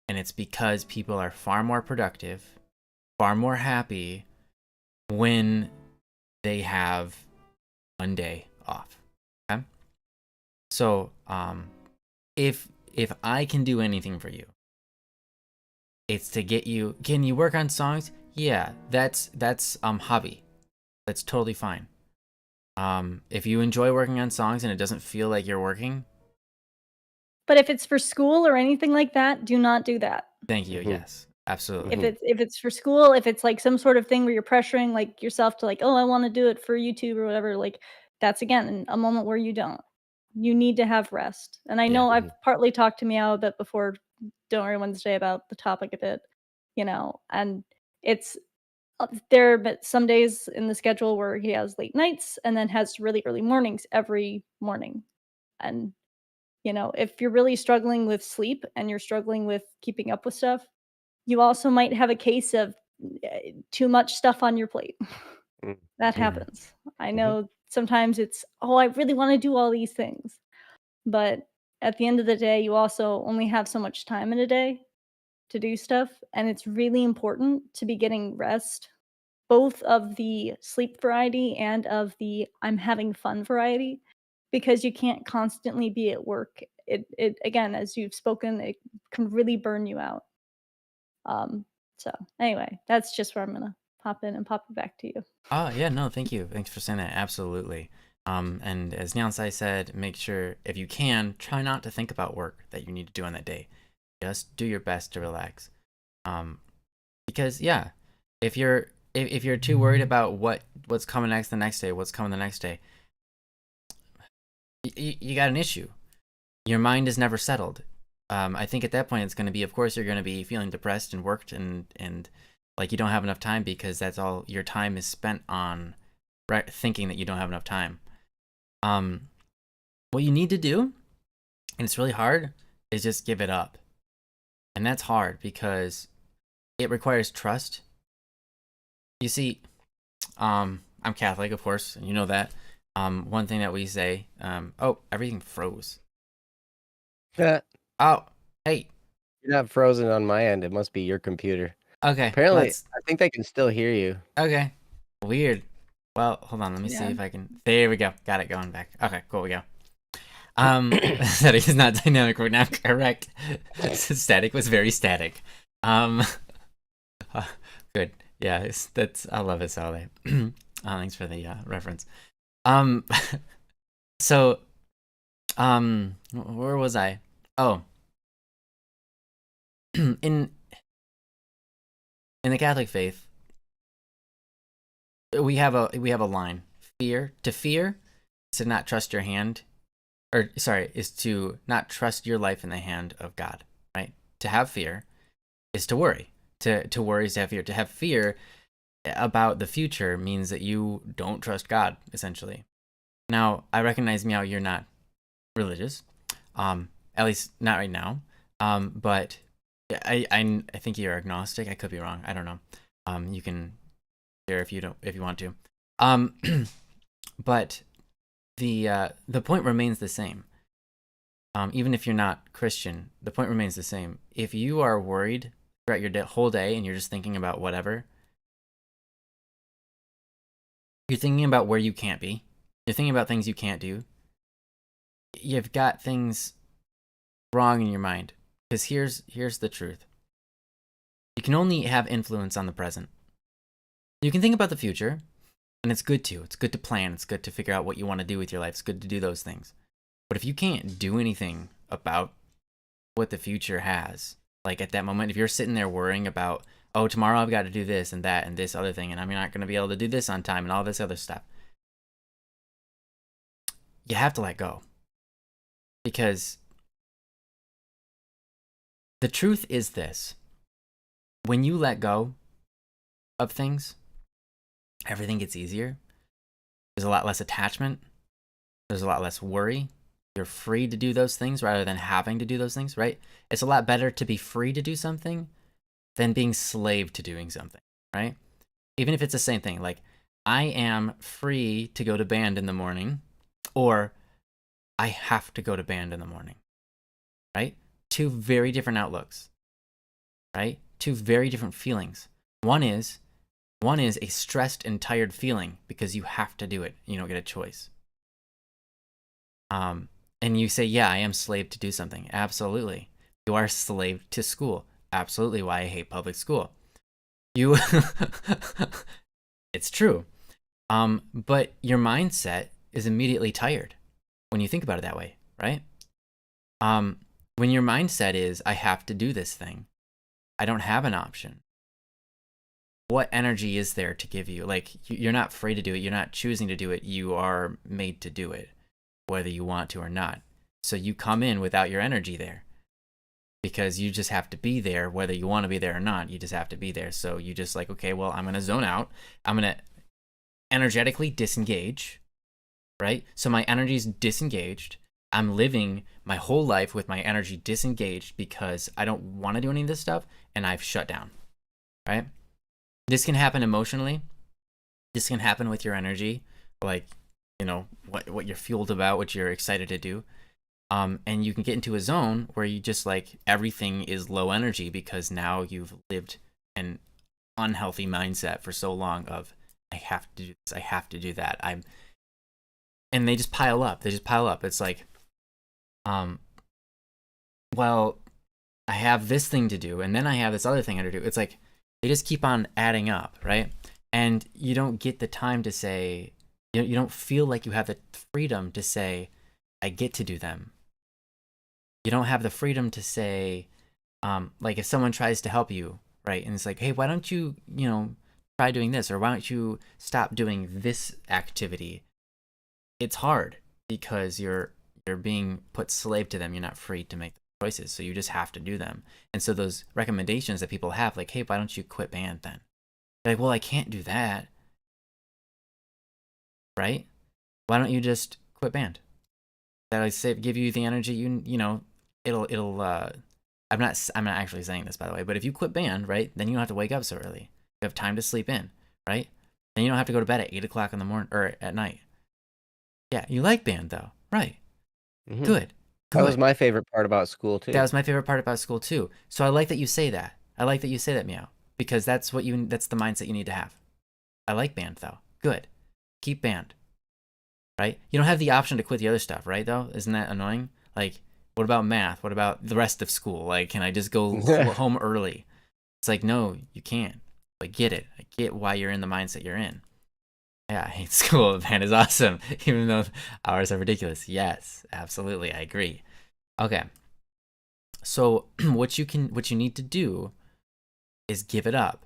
And it's because people are far more productive, far more happy when they have one day off. Okay? So, if I can do anything for you, it's to get you. Can you work on songs? Yeah, that's hobby. That's totally fine. If you enjoy working on songs and it doesn't feel like you're working. But if it's for school or anything like that, do not do that. Thank you. Yes, absolutely. If it's for school, if it's like some sort of thing where you're pressuring like yourself to like, oh, I want to do it for YouTube or whatever, like that's again a moment where you don't. You need to have rest. And I know I've partly talked to Meow a bit before Don't Worry Wednesday about the topic a bit, and it's there but some days in the schedule where he has late nights and then has really early mornings every morning. And if you're really struggling with sleep and you're struggling with keeping up with stuff, you also might have a case of too much stuff on your plate. That happens. I know sometimes it's, oh, I really want to do all these things. But at the end of the day, you also only have so much time in a day to do stuff. And it's really important to be getting rest, both of the sleep variety and of the I'm having fun variety, because you can't constantly be at work. It again, as you've spoken, it can really burn you out. So anyway, that's just where I'm gonna pop in and pop it back to you. Oh yeah, no, thank you. Thanks for saying that. Absolutely. And as Nyansai said, make sure, if you can, try not to think about work that you need to do on that day. Just do your best to relax. Because yeah, if you're too worried about what's coming next the next day, what's coming the next day, you got an issue. Your mind is never settled. I think at that point it's going to be, of course, you're going to be feeling depressed and worked and like you don't have enough time, because that's all your time is spent on, right? Thinking that you don't have enough time. What you need to do, and it's really hard, is just give it up. And that's hard because it requires trust. You see, I'm Catholic, of course, and you know that. One thing that we say, oh, everything froze. Oh, hey. You're not frozen on my end. It must be your computer. Okay. Apparently, I think they can still hear you. Okay. Weird. Well, hold on. Let me see if I can. There we go. Got it going back. Okay, cool. We go. Static is not dynamic right now. Correct. Static was very static. Good. Yeah, that's. I love it, Sally. Thanks for the reference. So, where was I? Oh, in the Catholic faith, we have a line. Fear is to not trust your hand, or sorry, is to not trust your life in the hand of God. Right? To have fear is to worry. To worry is to have fear. To have fear about the future means that you don't trust God, essentially. Now, I recognize, Meow, you're not religious, at least not right now. But I think you're agnostic. I could be wrong. I don't know. You can share if you want to. But the point remains the same. Even if you're not Christian, the point remains the same. If you are worried throughout your whole day and you're just thinking about whatever, you're thinking about where you can't be. You're thinking about things you can't do. You've got things wrong in your mind. Because here's the truth. You can only have influence on the present. You can think about the future, and it's good to. It's good to plan. It's good to figure out what you want to do with your life. It's good to do those things. But if you can't do anything about what the future has, like at that moment, if you're sitting there worrying about, oh, tomorrow I've got to do this and that and this other thing, and I'm not going to be able to do this on time and all this other stuff, you have to let go. Because the truth is this: when you let go of things, everything gets easier. There's a lot less attachment. There's a lot less worry. You're free to do those things rather than having to do those things, right? It's a lot better to be free to do something than being slave to doing something, right? Even if it's the same thing. Like, I am free to go to band in the morning, or I have to go to band in the morning, right? Two very different outlooks, right? Two very different feelings. One is a stressed and tired feeling because you have to do it. You don't get a choice. And you say, yeah, I am slave to do something. Absolutely. You are slave to school. Absolutely why I hate public school. It's true. But your mindset is immediately tired when you think about it that way, right? When your mindset is, I have to do this thing, I don't have an option, what energy is there to give you? Like, you're not free to do it. You're not choosing to do it. You are made to do it, whether you want to or not. So you come in without your energy there because you just have to be there, whether you want to be there or not. You just have to be there. So you just like, okay, well, I'm going to zone out. I'm going to energetically disengage, right? So my energy is disengaged. I'm living my whole life with my energy disengaged because I don't want to do any of this stuff, and I've shut down, right? This can happen emotionally. This can happen with your energy, like, you know, what you're fueled about, what you're excited to do. And you can get into a zone where you just like everything is low energy because now you've lived an unhealthy mindset for so long of, I have to do this, I have to do that. And they just pile up. It's like, well, I have this thing to do, and then I have this other thing to do. It's like they just keep on adding up, right? And you don't get the time to say, You don't feel like you have the freedom to say, I get to do them. You don't have the freedom to say, like if someone tries to help you, right? And it's like, hey, why don't you, try doing this? Or why don't you stop doing this activity? It's hard because you're being put slave to them. You're not free to make choices. So you just have to do them. And so those recommendations that people have, like, hey, why don't you quit band then? They're like, well, I can't do that. Right? Why don't you just quit band? That I say give you the energy it'll I'm not actually saying this, by the way, but if you quit band, right, then you don't have to wake up so early. You have time to sleep in, right? Then you don't have to go to bed at 8 o'clock in the morning or at night. Yeah, you like band though, right? Mm-hmm. Good. That was my favorite part about school too. That was my favorite part about school too. So I like that you say that. I like that you say that, Meow, because that's the mindset you need to have. I like band though. Good. Keep band. Right? You don't have the option to quit the other stuff, right though? Isn't that annoying? Like, what about math? What about the rest of school? Like, can I just go home early? It's like, no, you can't. I get it. I get why you're in the mindset you're in. Yeah, I hate school. Band is awesome, even though hours are ridiculous. Yes, absolutely. I agree. Okay. So what you need to do is give it up.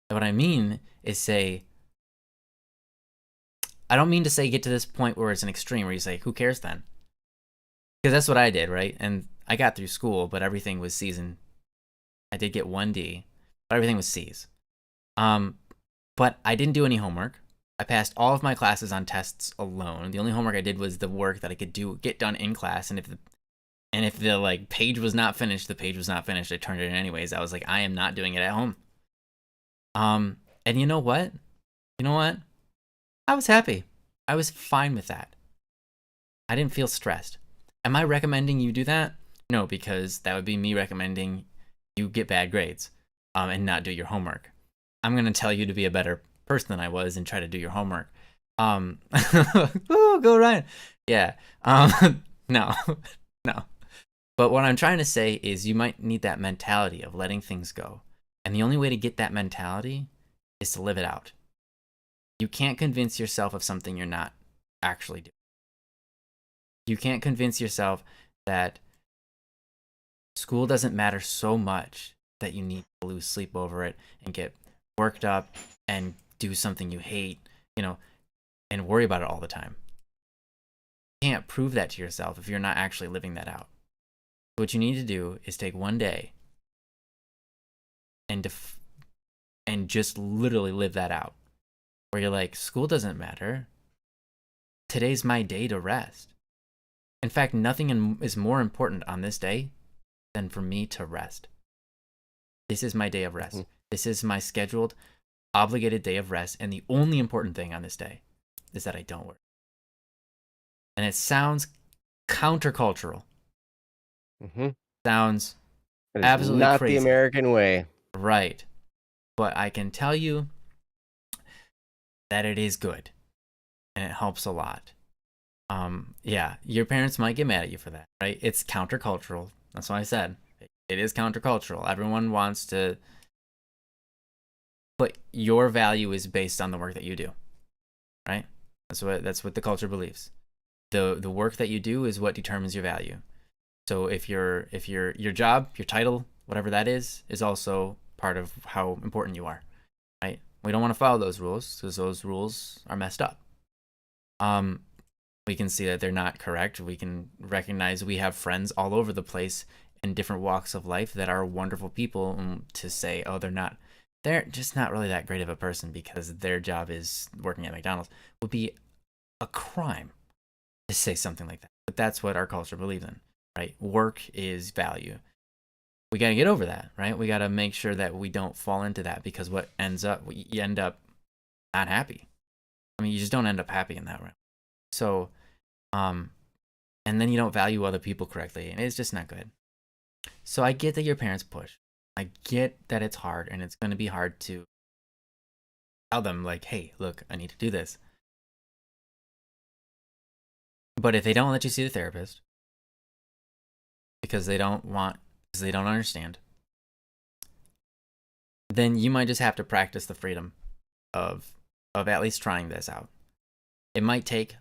And what I mean is say, I don't mean to say get to this point where it's an extreme where you say, who cares then? Because that's what I did, right? And I got through school, but everything was C's, and I did get 1D, but everything was C's. But I didn't do any homework. I passed all of my classes on tests alone. The only homework I did was the work that I could get done in class, and if the like page was not finished, the page was not finished. I turned it in anyways. I was like, I am not doing it at home. And you know what? I was happy. I was fine with that. I didn't feel stressed. Am I recommending you do that? No, because that would be me recommending you get bad grades and not do your homework. I'm going to tell you to be a better person than I was and try to do your homework. Ooh, go Ryan. Yeah. No. But what I'm trying to say is you might need that mentality of letting things go. And the only way to get that mentality is to live it out. You can't convince yourself of something you're not actually doing. You can't convince yourself that school doesn't matter so much that you need to lose sleep over it and get worked up and do something you hate, and worry about it all the time. You can't prove that to yourself if you're not actually living that out. What you need to do is take one day and just literally live that out. Where you're like, school doesn't matter. Today's my day to rest. In fact, nothing is more important on this day than for me to rest. This is my day of rest. Mm-hmm. This is my scheduled, obligated day of rest. And the only important thing on this day is that I don't work. And it sounds countercultural. Mm-hmm. Sounds absolutely not crazy. The American way. Right. But I can tell you that it is good. And it helps a lot. Yeah, your parents might get mad at you for that, right? It's countercultural. That's what I said. It is countercultural. Everyone wants to, but your value is based on the work that you do, right? That's what the culture believes. The work that you do is what determines your value. So if your job, your title, whatever that is also part of how important you are, right? We don't want to follow those rules because those rules are messed up. We can see that they're not correct. We can recognize we have friends all over the place in different walks of life that are wonderful people, and to say, oh, they're just not really that great of a person because their job is working at McDonald's would be a crime to say something like that. But that's what our culture believes in, right? Work is value. We got to get over that, right? We got to make sure that we don't fall into that, because you end up not happy. I mean, you just don't end up happy in that way. So, and then you don't value other people correctly, and it's just not good. So I get that your parents push. I get that it's hard, and it's going to be hard to tell them, like, hey, look, I need to do this. But if they don't let you see the therapist because they don't understand, then you might just have to practice the freedom of at least trying this out. It might take,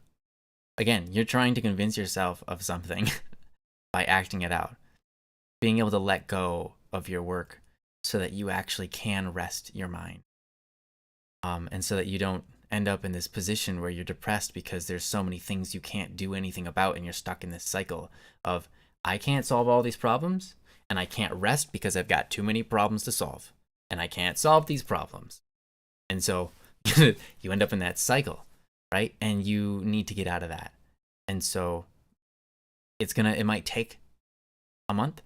again, you're trying to convince yourself of something by acting it out. Being able to let go of your work so that you actually can rest your mind. And so that you don't end up in this position where you're depressed because there's so many things you can't do anything about, and you're stuck in this cycle of, I can't solve all these problems, and I can't rest because I've got too many problems to solve, and I can't solve these problems. And so you end up in that cycle, right? And you need to get out of that. And so it might take a month,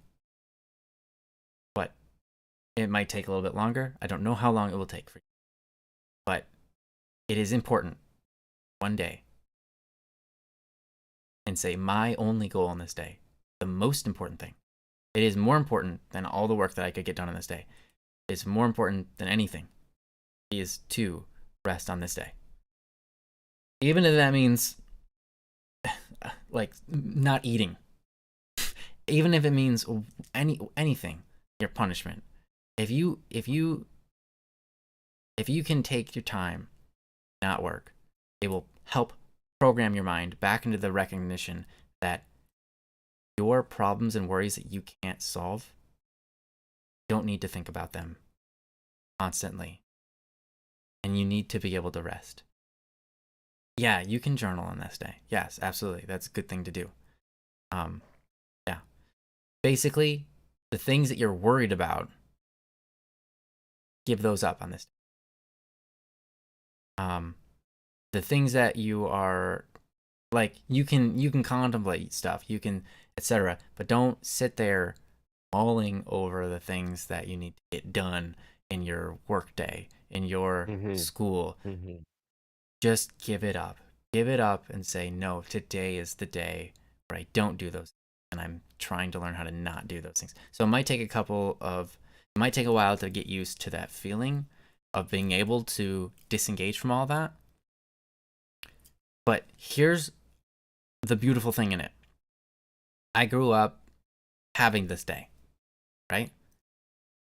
but it might take a little bit longer. I don't know how long it will take for you, but it is important one day and say, my only goal on this day, the most important thing. It is more important than all the work that I could get done on this day. It's more important than anything is to rest on this day. Even if that means like not eating. Even if it means anything, your punishment. If you can take your time, not work, it will help program your mind back into the recognition that your problems and worries that you can't solve, you don't need to think about them constantly. And you need to be able to rest. Yeah, you can journal on this day. Yes, absolutely. That's a good thing to do. Yeah. Basically, the things that you're worried about, give those up on this day. The things that you are like, you can contemplate stuff, you can, etc. But don't sit there mulling over the things that you need to get done in your work day, in your school. Just give it up. Give it up and say, no, today is the day where I don't do those. And I'm trying to learn how to not do those things. So it might take it might take a while to get used to that feeling of being able to disengage from all that. But here's the beautiful thing in it. I grew up having this day, right?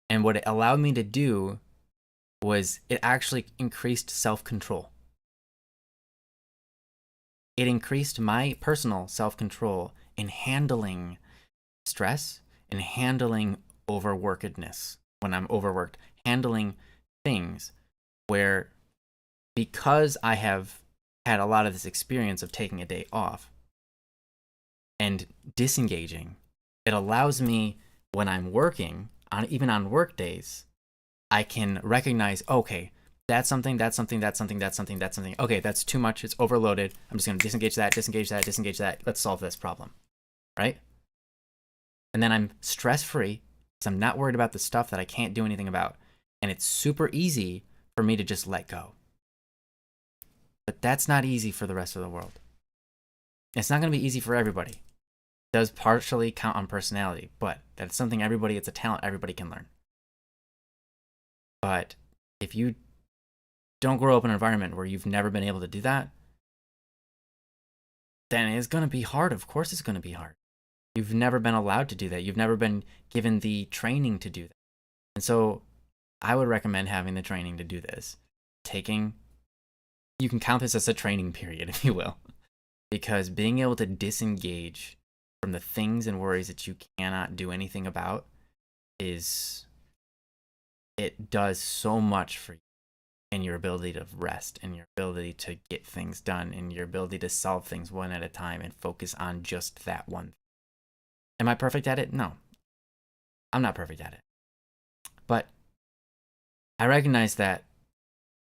And what it allowed me to do was it actually increased self-control. It increased my personal self-control in handling stress and handling overworkedness when I'm overworked, handling things where, because I have had a lot of this experience of taking a day off and disengaging, it allows me, when I'm working, even on work days, I can recognize, okay, that's something. Okay, that's too much. It's overloaded. I'm just going to disengage that. Let's solve this problem, right? And then I'm stress-free because I'm not worried about the stuff that I can't do anything about. And it's super easy for me to just let go. But that's not easy for the rest of the world. It's not going to be easy for everybody. It does partially count on personality, but that's something it's a talent everybody can learn. But if you don't grow up in an environment where you've never been able to do that, then it's going to be hard. Of course it's going to be hard. You've never been allowed to do that. You've never been given the training to do that. And so I would recommend having the training to do this. You can count this as a training period, if you will, because being able to disengage from the things and worries that you cannot do anything about it does so much for you and your ability to rest and your ability to get things done and your ability to solve things one at a time and focus on just that one thing. Am I perfect at it? No. I'm not perfect at it. But I recognize that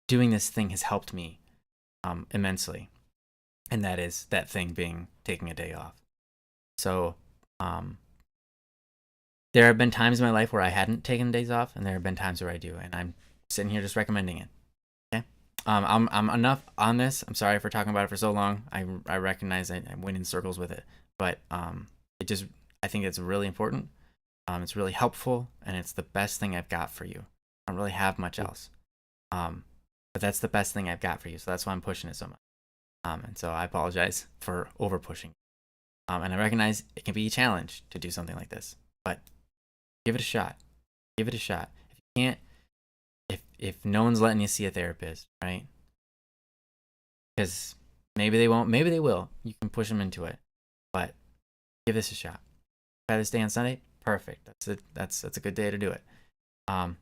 doing this thing has helped me immensely. And that is that thing being taking a day off. So there have been times in my life where I hadn't taken days off, and there have been times where I do, and I'm sitting here just recommending it. Okay, I'm enough on this. I'm sorry for talking about it for so long. I recognize I went in circles with it, but I think it's really important. It's really helpful, and it's the best thing I've got for you. I don't really have much else, but that's the best thing I've got for you. So that's why I'm pushing it so much. And so I apologize for over pushing. And I recognize it can be a challenge to do something like this, but give it a shot. Give it a shot. If you can't, if no one's letting you see a therapist, right? Because Maybe they won't. Maybe they will. You can push them into it, but give this a shot. Try this day on Sunday. Perfect. That's a good day to do it. I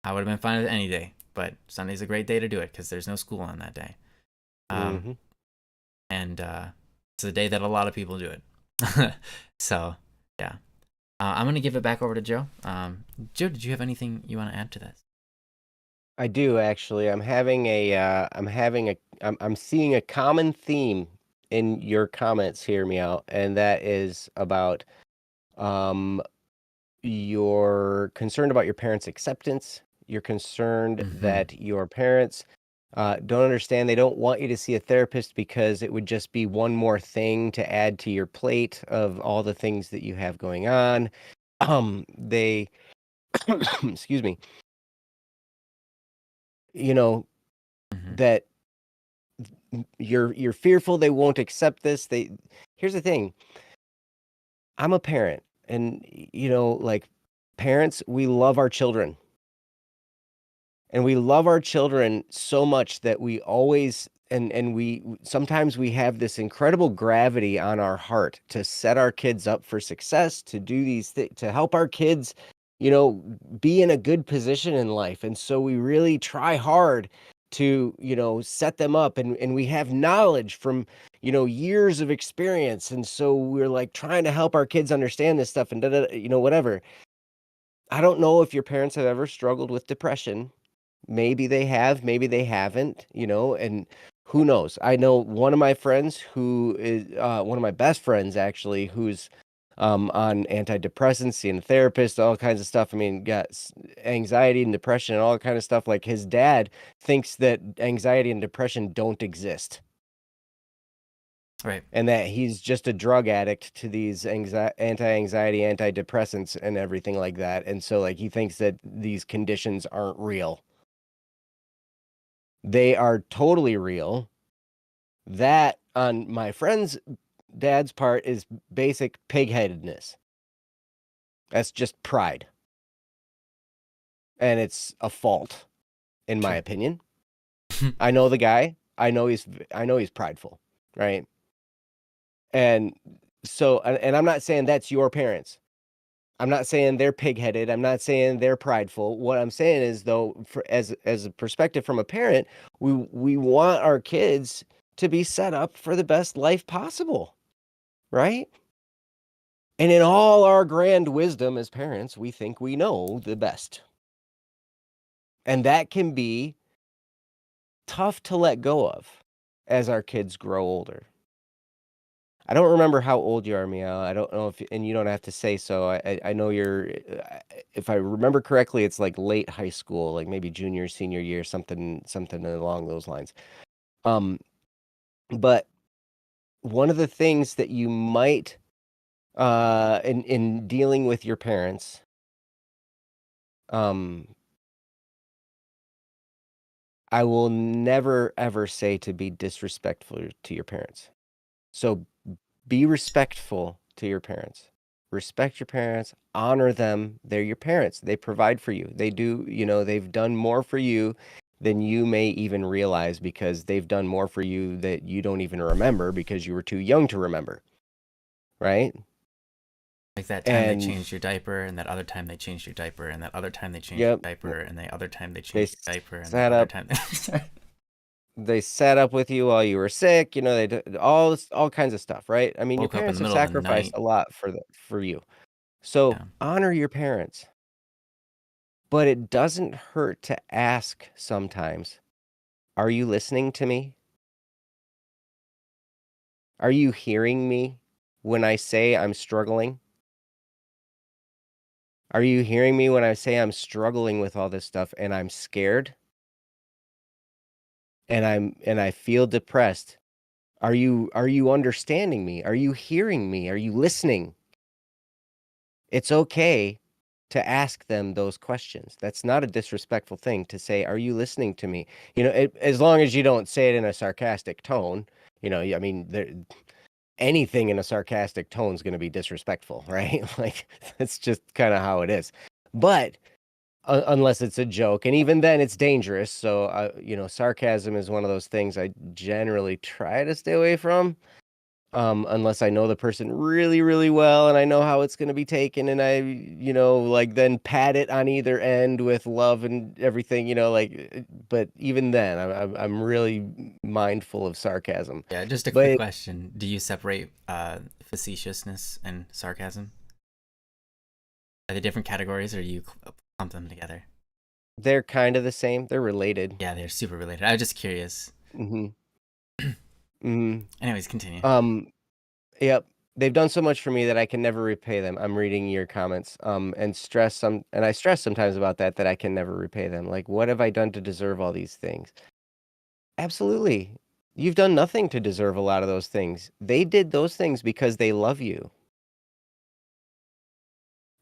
would have been fine with any day, but Sunday's a great day to do it because there's no school on that day. And it's a day that a lot of people do it. So yeah, I'm gonna give it back over to Joe. Joe, did you have anything you want to add to this? I do actually. I'm seeing a common theme in your comments here, Meow, and that is about you're concerned about your parents' acceptance. You're concerned that your parents don't understand. They don't want you to see a therapist because it would just be one more thing to add to your plate of all the things that you have going on. They, excuse me, that you're fearful they won't accept this. Here's the thing. I'm a parent, and like parents, we love our children. And we love our children so much that we always and we sometimes we have this incredible gravity on our heart to set our kids up for success, to do these things, to help our kids, be in a good position in life. And so we really try hard to, set them up, and we have knowledge from, years of experience. And so we're like trying to help our kids understand this stuff and whatever. I don't know if your parents have ever struggled with depression. Maybe they have, maybe they haven't, and who knows? I know one of my friends who is one of my best friends, actually, who's on antidepressants, seeing a therapist, all kinds of stuff. I mean, got anxiety and depression and all kind of stuff. Like his dad thinks that anxiety and depression don't exist. Right. And that he's just a drug addict to these anti-anxiety, antidepressants and everything like that. And so like he thinks that these conditions aren't real. They are totally real. That, on my friend's dad's part, is basic pig-headedness. That's just pride. And it's a fault, in my opinion. I know the guy. I know he's prideful, right? And so, and I'm not saying that's your parents. I'm not saying they're pig-headed. I'm not saying they're prideful. What I'm saying is, though, as a perspective from a parent, we want our kids to be set up for the best life possible, right? And in all our grand wisdom as parents, we think we know the best. And that can be tough to let go of as our kids grow older. I don't remember how old you are, Meow. I don't know and you don't have to say so. I know you're, if I remember correctly, it's like late high school, like maybe junior, senior year, something along those lines. But one of the things that you might, in dealing with your parents, I will never ever say to be disrespectful to your parents. So be respectful to your parents. Respect your parents, honor them. They're your parents. They provide for you. They do, they've done more for you than you may even realize, because they've done more for you that you don't even remember because you were too young to remember. Right? Like that time they changed your diaper, and that other time they changed your diaper, and that other time they changed your diaper, and the other time they changed your diaper, and the other time they sat up with you while you were sick. They did all kinds of stuff, right? I mean, your parents have sacrificed a lot for you. So honor your parents. But it doesn't hurt to ask sometimes, are you listening to me? Are you hearing me when I say I'm struggling? Are you hearing me when I say I'm struggling with all this stuff and I'm scared? And I feel depressed. Are you understanding me? Are you hearing me? Are you listening? It's okay to ask them those questions. That's not a disrespectful thing to say, are you listening to me? As long as you don't say it in a sarcastic tone, I mean, anything in a sarcastic tone is going to be disrespectful, right? Like, that's just kind of how it is. But unless it's a joke, and even then it's dangerous. So, sarcasm is one of those things I generally try to stay away from, unless I know the person really, really well and I know how it's going to be taken, and I, like then pat it on either end with love and everything, but even then, I'm really mindful of sarcasm. Yeah, just a quick But question: do you separate facetiousness and sarcasm? Are they different categories, or do you clump them together? they're kind of the same. They're related. Yeah, they're super related. I was just curious. Mm-hmm. Mm-hmm. Anyways, continue. Yep. They've done so much for me that I can never repay them. I'm reading your comments. And I stress sometimes about that I can never repay them. Like, what have I done to deserve all these things? Absolutely. You've done nothing to deserve a lot of those things. They did those things because they love you.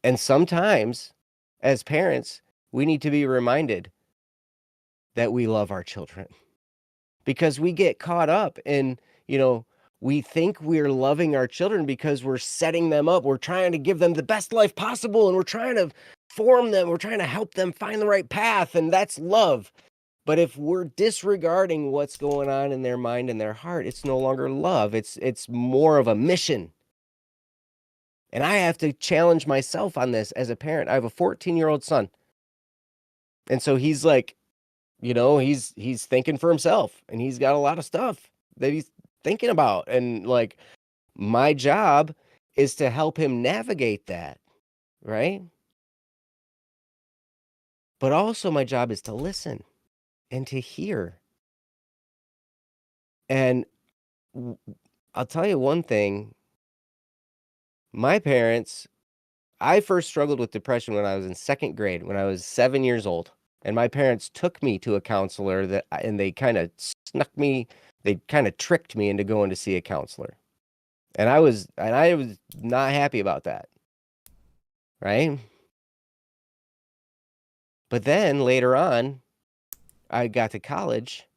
And sometimes, as parents, we need to be reminded that we love our children, because we get caught up in, we think we're loving our children because we're setting them up. We're trying to give them the best life possible, and we're trying to form them. We're trying to help them find the right path, and that's love. But if we're disregarding what's going on in their mind and their heart, it's no longer love. It's more of a mission. And I have to challenge myself on this as a parent. I have a 14-year-old son. And so he's like, he's thinking for himself, and he's got a lot of stuff that he's thinking about. And like, my job is to help him navigate that, right? But also my job is to listen and to hear. And I'll tell you one thing. My parents, I first struggled with depression when I was in second grade, when I was 7 years old. And my parents took me to a counselor and they kind of they kind of tricked me into going to see a counselor. And I was not happy about that. Right? But then later on, I got to college,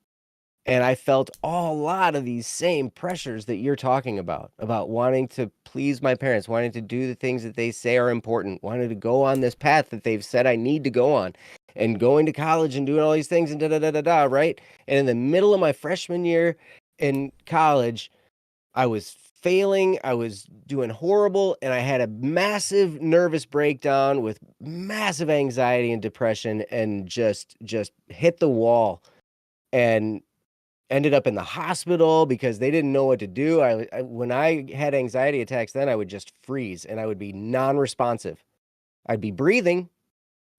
and I felt a lot of these same pressures that you're talking about wanting to please my parents, wanting to do the things that they say are important, wanting to go on this path that they've said I need to go on, and going to college and doing all these things and da-da-da-da-da, right? And in the middle of my freshman year in college, I was failing, I was doing horrible, and I had a massive nervous breakdown with massive anxiety and depression, and just hit the wall and ended up in the hospital because they didn't know what to do. When I had anxiety attacks, then I would just freeze and I would be non-responsive. I'd be breathing,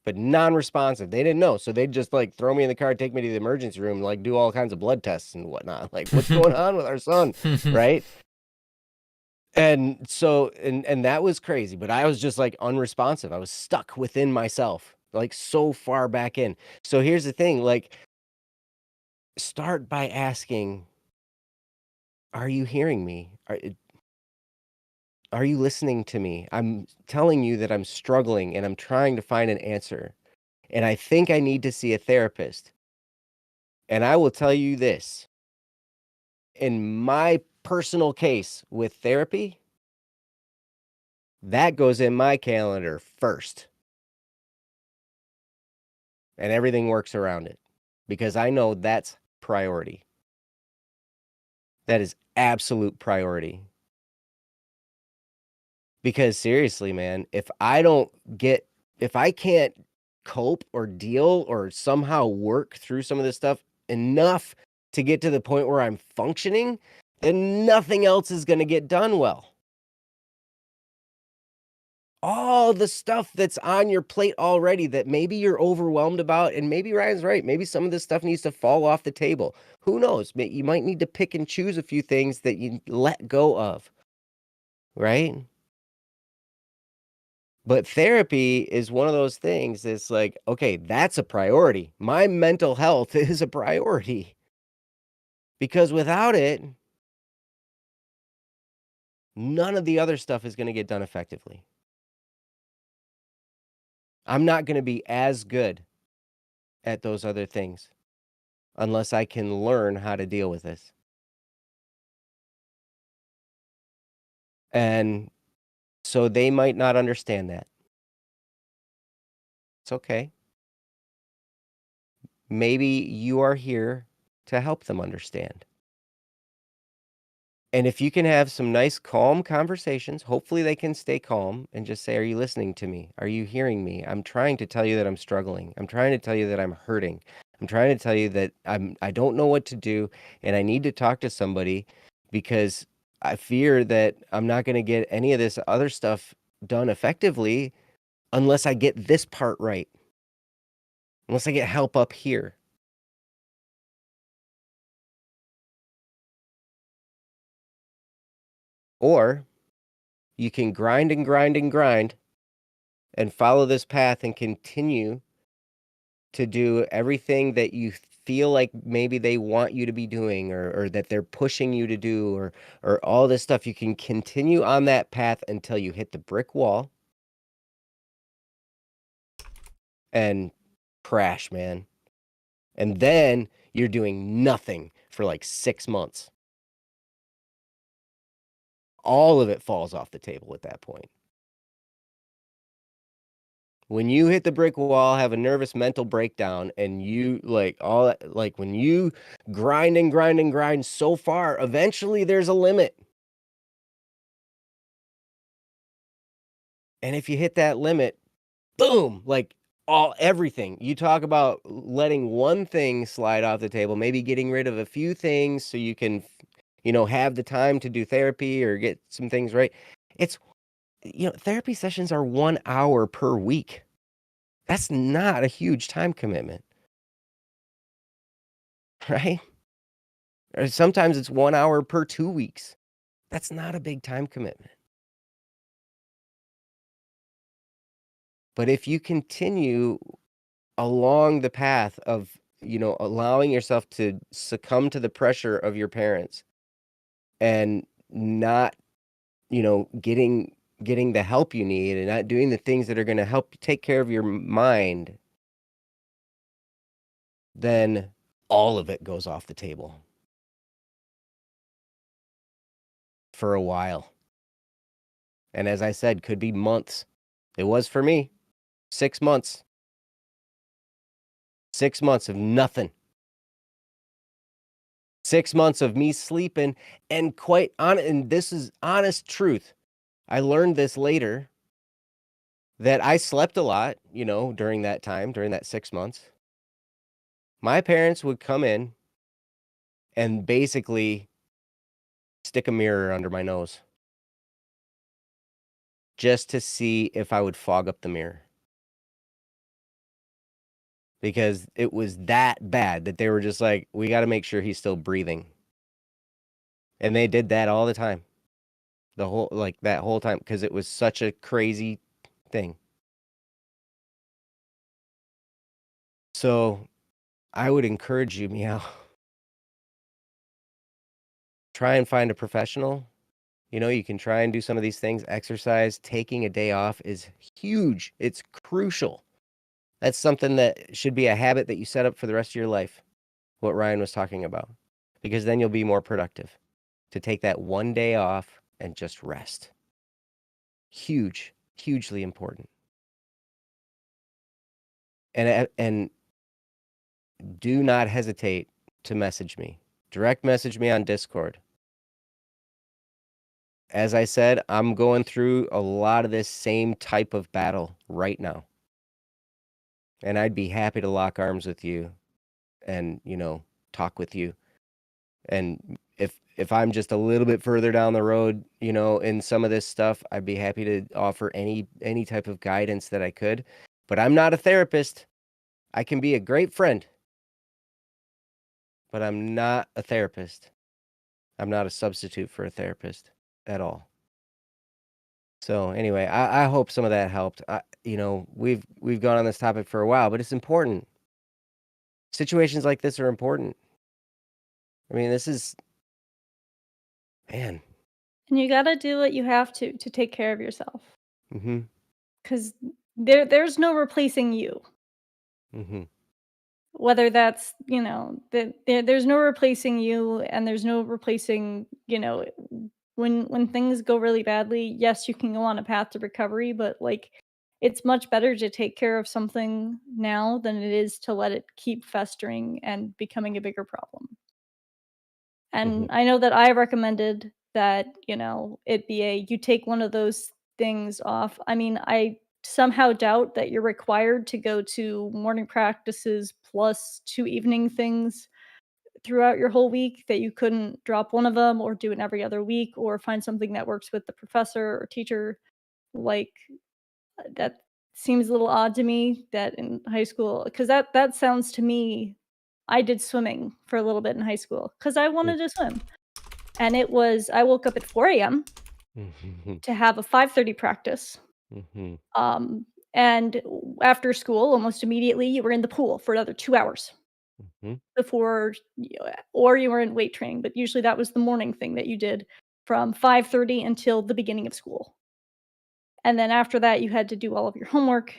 but non-responsive. They didn't know. So they'd just like throw me in the car, take me to the emergency room, like do all kinds of blood tests and whatnot. Like, what's going on with our son? Right. And so, and that was crazy, but I was just like unresponsive. I was stuck within myself, like so far back in. So here's the thing, like, start by asking, are you hearing me? Are you listening to me? I'm telling you that I'm struggling and I'm trying to find an answer. And I think I need to see a therapist. And I will tell you this, in my personal case with therapy, that goes in my calendar first. And everything works around it because I know that's priority. That is absolute priority. Because seriously, man, if I can't cope or deal or somehow work through some of this stuff enough to get to the point where I'm functioning, then nothing else is going to get done well. All the stuff that's on your plate already that maybe you're overwhelmed about, and maybe Ryan's right, maybe some of this stuff needs to fall off the table. Who knows? You might need to pick and choose a few things that you let go of, right? But therapy is one of those things that's like, okay, that's a priority. My mental health is a priority. Because without it, none of the other stuff is going to get done effectively. I'm not going to be as good at those other things unless I can learn how to deal with this. And so they might not understand that. It's okay. maybe you are here to help them understand. And if you can have some nice, calm conversations, hopefully they can stay calm and just say, "Are you listening to me? Are you hearing me? I'm trying to tell you that I'm struggling. I'm trying to tell you that I'm hurting. I'm trying to tell you that I don't know what to do and I need to talk to somebody because I fear that I'm not going to get any of this other stuff done effectively unless I get this part right. Unless I get help up here." Or you can grind and grind and grind and follow this path and continue to do everything that you feel like maybe they want you to be doing or that they're pushing you to do or all this stuff. You can continue on that path until you hit the brick wall and crash, man. And then you're doing nothing for like 6 months. All of it falls off the table at that point. When you hit the brick wall, have a nervous mental breakdown, and you like when you grind and grind and grind so far, eventually there's a limit. And if you hit that limit, boom, like everything. You talk about letting one thing slide off the table, maybe getting rid of a few things so you can, have the time to do therapy or get some things right. It's, therapy sessions are 1 hour per week. That's not a huge time commitment, right? Or sometimes it's 1 hour per 2 weeks. That's not a big time commitment. But if you continue along the path of, allowing yourself to succumb to the pressure of your parents and not, getting the help you need and not doing the things that are going to help take care of your mind, then all of it goes off the table for a while. And as I said, could be months. It was for me. 6 months. 6 months of nothing. 6 months of me sleeping, and and this is honest truth. I learned this later that I slept a lot, during that time, during that 6 months. My parents would come in and basically stick a mirror under my nose just to see if I would fog up the mirror. Because it was that bad that they were just like, "We got to make sure he's still breathing." And they did that all the time. That whole time, because it was such a crazy thing. So I would encourage you, Meow, try and find a professional. You can try and do some of these things. Exercise, taking a day off is huge. It's crucial. That's something that should be a habit that you set up for the rest of your life, what Ryan was talking about, because then you'll be more productive to take that one day off and just rest. Huge, hugely important. And do not hesitate to message me. Direct message me on Discord. As I said, I'm going through a lot of this same type of battle right now. And I'd be happy to lock arms with you and, talk with you. And if I'm just a little bit further down the road, in some of this stuff, I'd be happy to offer any type of guidance that I could. But I'm not a therapist. I can be a great friend, but I'm not a therapist. I'm not a substitute for a therapist at all. So anyway, I hope some of that helped. We've gone on this topic for a while, but it's important. Situations like this are important. I mean, this is, man. And you gotta do what you have to take care of yourself. Mm-hmm. Because there's no replacing you. Mm-hmm. Whether that's, there's no replacing you, and there's no replacing, when things go really badly, yes, you can go on a path to recovery, but, like, it's much better to take care of something now than it is to let it keep festering and becoming a bigger problem. And I know that I recommended that, it be you take one of those things off. I mean, I somehow doubt that you're required to go to morning practices plus 2 evening things throughout your whole week, that you couldn't drop one of them or do it every other week or find something that works with the professor or teacher. Like, that seems a little odd to me that in high school, because that sounds to me, I did swimming for a little bit in high school because I wanted to swim. And I woke up at 4 a.m. to have a 5:30 practice. Um, and after school, almost immediately, you were in the pool for another 2 hours before or you were in weight training, but usually that was the morning thing that you did from 5:30 until the beginning of school. And then after that, you had to do all of your homework,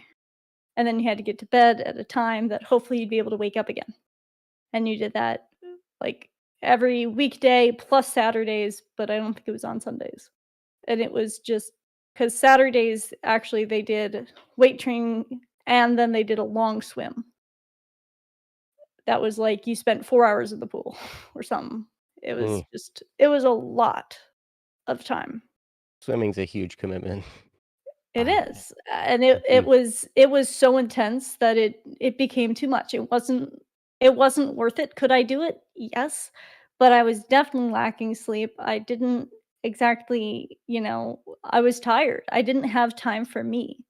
and then you had to get to bed at a time that hopefully you'd be able to wake up again. And you did that, like, every weekday plus Saturdays, but I don't think it was on Sundays. And it was just because Saturdays, actually, they did weight training, and then they did a long swim. That was like you spent 4 hours in the pool or something. It was a lot of time. Swimming's a huge commitment. It Wow. is, and it was so intense that it became too much. It wasn't worth it. Could I do it? Yes, but I was definitely lacking sleep. I didn't exactly, I was tired. I didn't have time for me,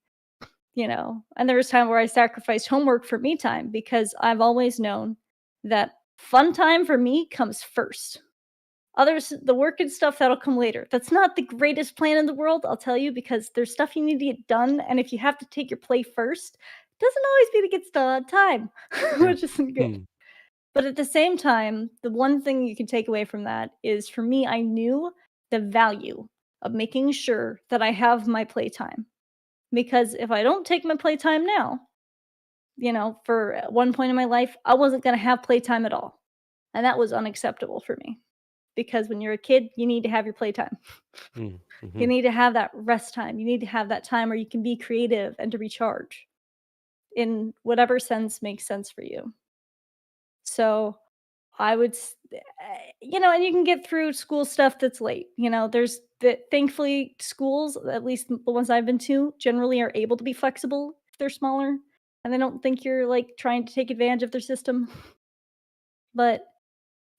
and there was time where I sacrificed homework for me time because I've always known that fun time for me comes first. Others, the work and stuff, that'll come later. That's not the greatest plan in the world, I'll tell you, because there's stuff you need to get done, and if you have to take your play first, it doesn't always mean it gets done on time, True. which isn't good. But at the same time, the one thing you can take away from that is, for me, I knew the value of making sure that I have my playtime. Because if I don't take my playtime now, for at one point in my life, I wasn't gonna have playtime at all, and that was unacceptable for me. Because when you're a kid, you need to have your playtime. You need to have that rest time. You need to have that time where you can be creative and to recharge in whatever sense makes sense for you. So I would, and you can get through school stuff that's late. There's thankfully schools, at least the ones I've been to, generally are able to be flexible if they're smaller and they don't think you're like trying to take advantage of their system. But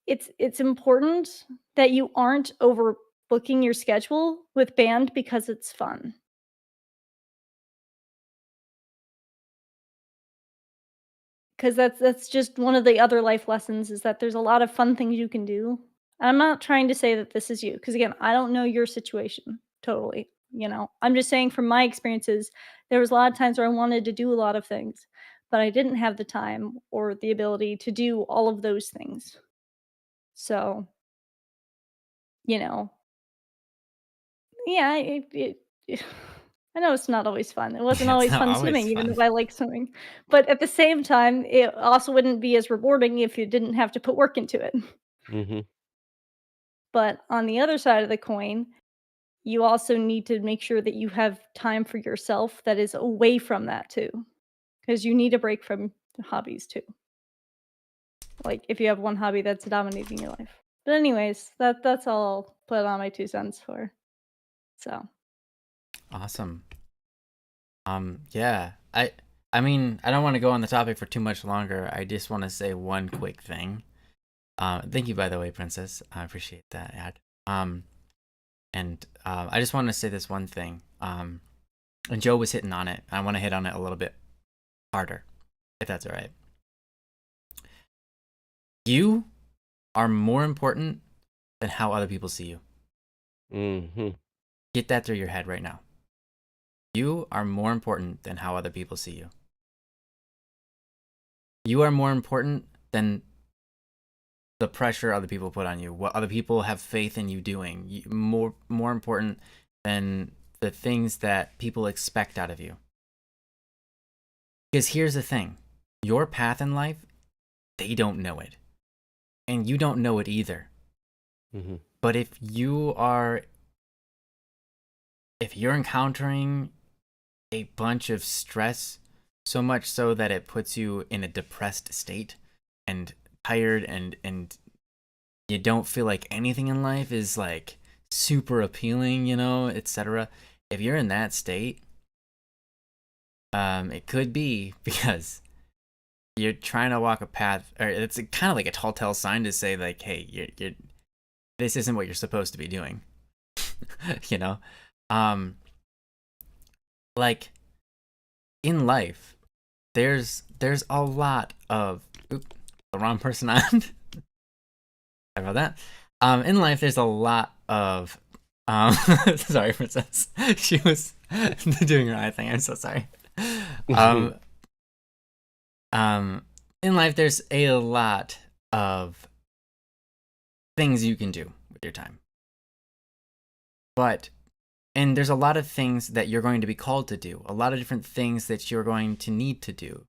it's important that you aren't overbooking your schedule with band because it's fun. Because that's just one of the other life lessons, is that there's a lot of fun things you can do. I'm not trying to say that this is you, because again, I don't know your situation totally, I'm just saying from my experiences, there was a lot of times where I wanted to do a lot of things, but I didn't have the time or the ability to do all of those things. So, you know Yeah, I know it's not always fun. It wasn't It's always not fun always swimming, even fun. though I like swimming. But at the same time, it also wouldn't be as rewarding if you didn't have to put work into it. But on the other side of the coin, you also need to make sure that you have time for yourself that is away from that too, because you need a break from the hobbies too. Like if you have one hobby that's dominating your life. But anyways, that's all I'll put on my 2 cents for. So Awesome. Yeah. I mean, I don't want to go on the topic for too much longer. I just want to say one quick thing. Thank you, by the way, Princess. I appreciate that ad. And I just want to say this one thing. And Joe was hitting on it. I want to hit on it a little bit harder, if that's all right. You are more important than how other people see you. Get that through your head right now. You are more important than how other people see you. You are more important than the pressure other people put on you, what other people have faith in you doing. More important than the things that people expect out of you. Because here's the thing. Your path in life, they don't know it. And you don't know it either. But if you're encountering a bunch of stress, so much so that it puts you in a depressed state and tired, and you don't feel like anything in life is like super appealing, etc. If you're in that state, it could be because you're trying to walk a path, or it's kind of like a telltale sign to say like, hey, you're this isn't what you're supposed to be doing. you know like in life, there's a lot of the wrong person on. Sorry about that. In life, there's a lot of sorry, princess. She was doing her eye thing. I'm so sorry. In life, there's a lot of things you can do with your time, and there's a lot of things that you're going to be called to do, a lot of different things that you're going to need to do.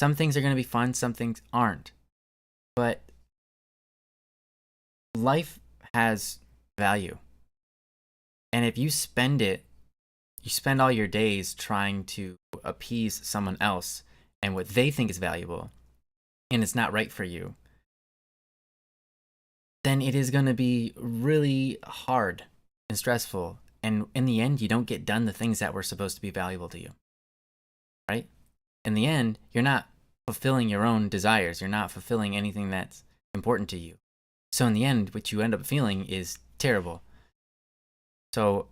Some things are going to be fun, some things aren't. But life has value. And if you spend all your days trying to appease someone else and what they think is valuable, and it's not right for you, then it is going to be really hard and stressful. And in the end, you don't get done the things that were supposed to be valuable to you, right? In the end, you're not fulfilling your own desires. You're not fulfilling anything that's important to you. So in the end, what you end up feeling is terrible. So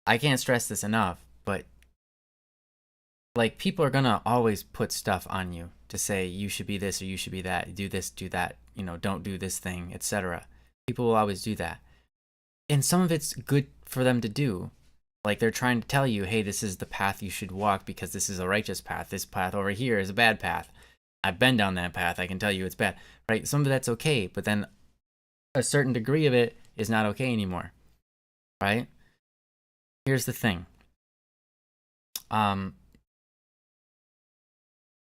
I can't stress this enough, but like, people are going to always put stuff on you to say you should be this or you should be that, do this, do that, don't do this thing, etc. People will always do that. And some of it's good for them to do. Like, they're trying to tell you, hey, this is the path you should walk because this is a righteous path. This path over here is a bad path. I've been down that path. I can tell you it's bad, right? Some of that's okay, but then a certain degree of it is not okay anymore, right? Here's the thing.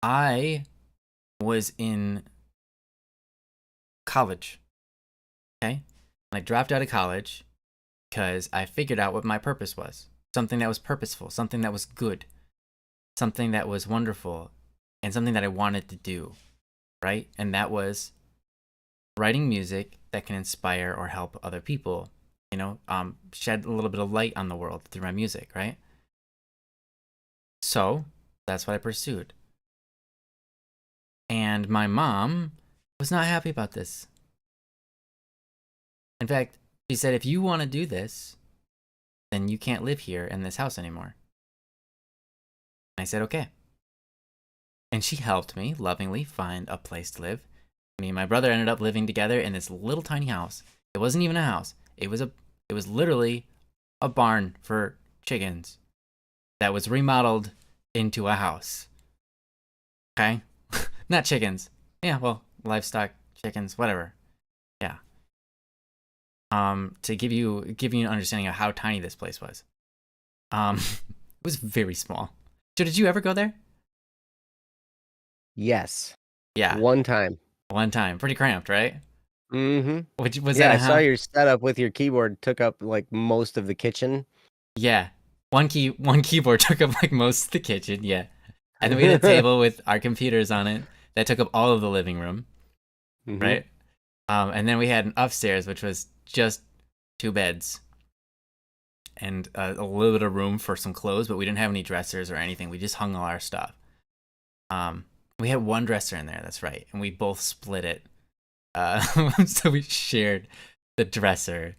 I was in college, okay? I dropped out of college because I figured out what my purpose was. Something that was purposeful, something that was good, something that was wonderful, and something that I wanted to do, right? And that was writing music that can inspire or help other people, shed a little bit of light on the world through my music, right? So that's what I pursued. And my mom was not happy about this. In fact, she said, if you want to do this, then you can't live here in this house anymore. And I said, okay. And she helped me lovingly find a place to live. Me and my brother ended up living together in this little tiny house. It wasn't even a house. It was literally a barn for chickens that was remodeled into a house. Okay? Not chickens. Yeah, well, livestock, chickens, whatever. Yeah. To give you an understanding of how tiny this place was. It was very small. So did you ever go there? Yes. Yeah. One time. Pretty cramped, right? Mm-hmm. Which was I saw your setup with your keyboard took up like most of the kitchen. Yeah. One keyboard took up like most of the kitchen, yeah. And then we had a table with our computers on it that took up all of the living room. Mm-hmm. Right? And then we had an upstairs, which was just 2 beds and a little bit of room for some clothes, but we didn't have any dressers or anything. We just hung all our stuff. We had 1 dresser in there, that's right, and we both split it. So we shared the dresser.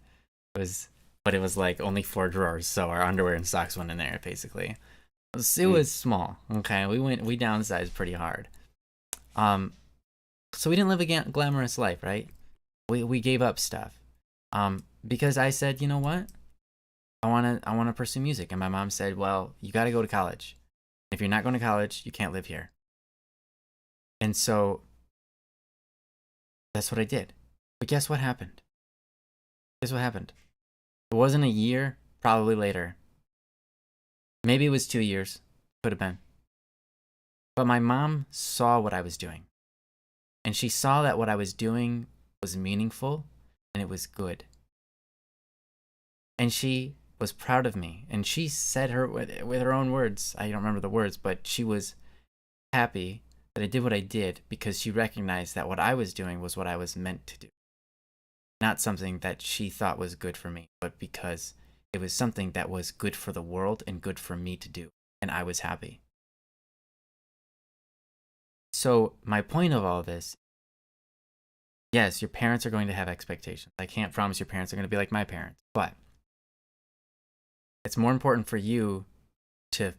But it was like only 4 drawers, so our underwear and socks went in there basically. It was small. Okay, we downsized pretty hard. So we didn't live a glamorous life, right? We gave up stuff. Because I said, you know what? I wanna pursue music, and my mom said, well, you got to go to college. If you're not going to college, you can't live here. And so that's what I did. But guess what happened? It wasn't a year, probably later. Maybe it was 2 years. Could have been. But my mom saw what I was doing. And she saw that what I was doing was meaningful and it was good. And she was proud of me, and she said her with her own words. I don't remember the words, but she was happy that I did what I did because she recognized that what I was doing was what I was meant to do. Not something that she thought was good for me, but because it was something that was good for the world and good for me to do, and I was happy. So my point of all this, yes, your parents are going to have expectations. I can't promise your parents are going to be like my parents, but it's more important for you to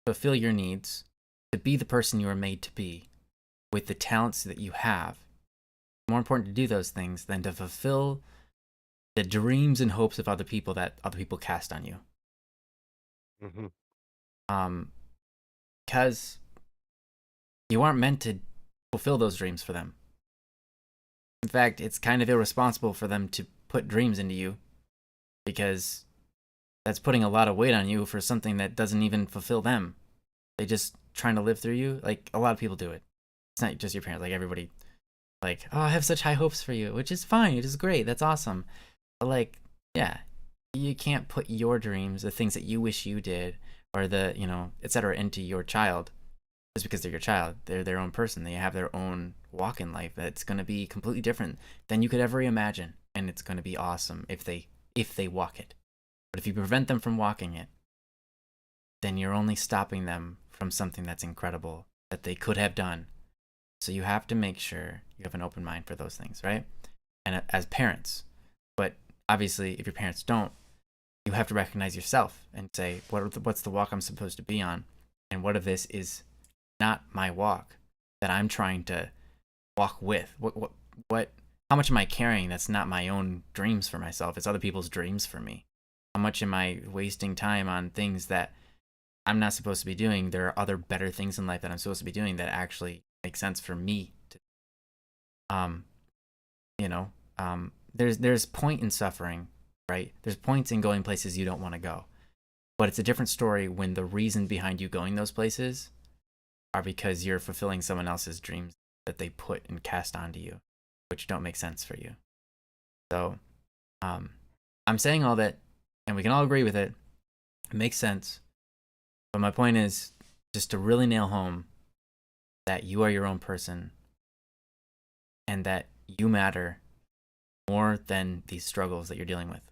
fulfill your needs, to be the person you are made to be with the talents that you have. More important to do those things than to fulfill the dreams and hopes of other people that other people cast on you. Because you aren't meant to fulfill those dreams for them. In fact, it's kind of irresponsible for them to put dreams into you, because that's putting a lot of weight on you for something that doesn't even fulfill them. They just trying to live through you. Like, a lot of people do it. It's not just your parents. Like, everybody, like, oh, I have such high hopes for you, which is fine. It is great. That's awesome. But, like, yeah, you can't put your dreams, the things that you wish you did, or the, you know, etc., into your child just because they're your child. They're their own person. They have their own walk in life that's going to be completely different than you could ever imagine. And it's going to be awesome if they walk it. But if you prevent them from walking it, then you're only stopping them from something that's incredible that they could have done. So you have to make sure you have an open mind for those things, right? And as parents, but obviously if your parents don't, you have to recognize yourself and say, what's the walk I'm supposed to be on? And what if this is not my walk that I'm trying to walk with? How much am I carrying that's not my own dreams for myself? It's other people's dreams for me. How much am I wasting time on things that I'm not supposed to be doing? There are other better things in life that I'm supposed to be doing that actually make sense for me to, there's point in suffering, right? There's points in going places you don't want to go, but it's a different story when the reason behind you going those places are because you're fulfilling someone else's dreams that they put and cast onto you, which don't make sense for you. So, I'm saying all that, and we can all agree with it. It makes sense. But my point is just to really nail home that you are your own person and that you matter more than these struggles that you're dealing with.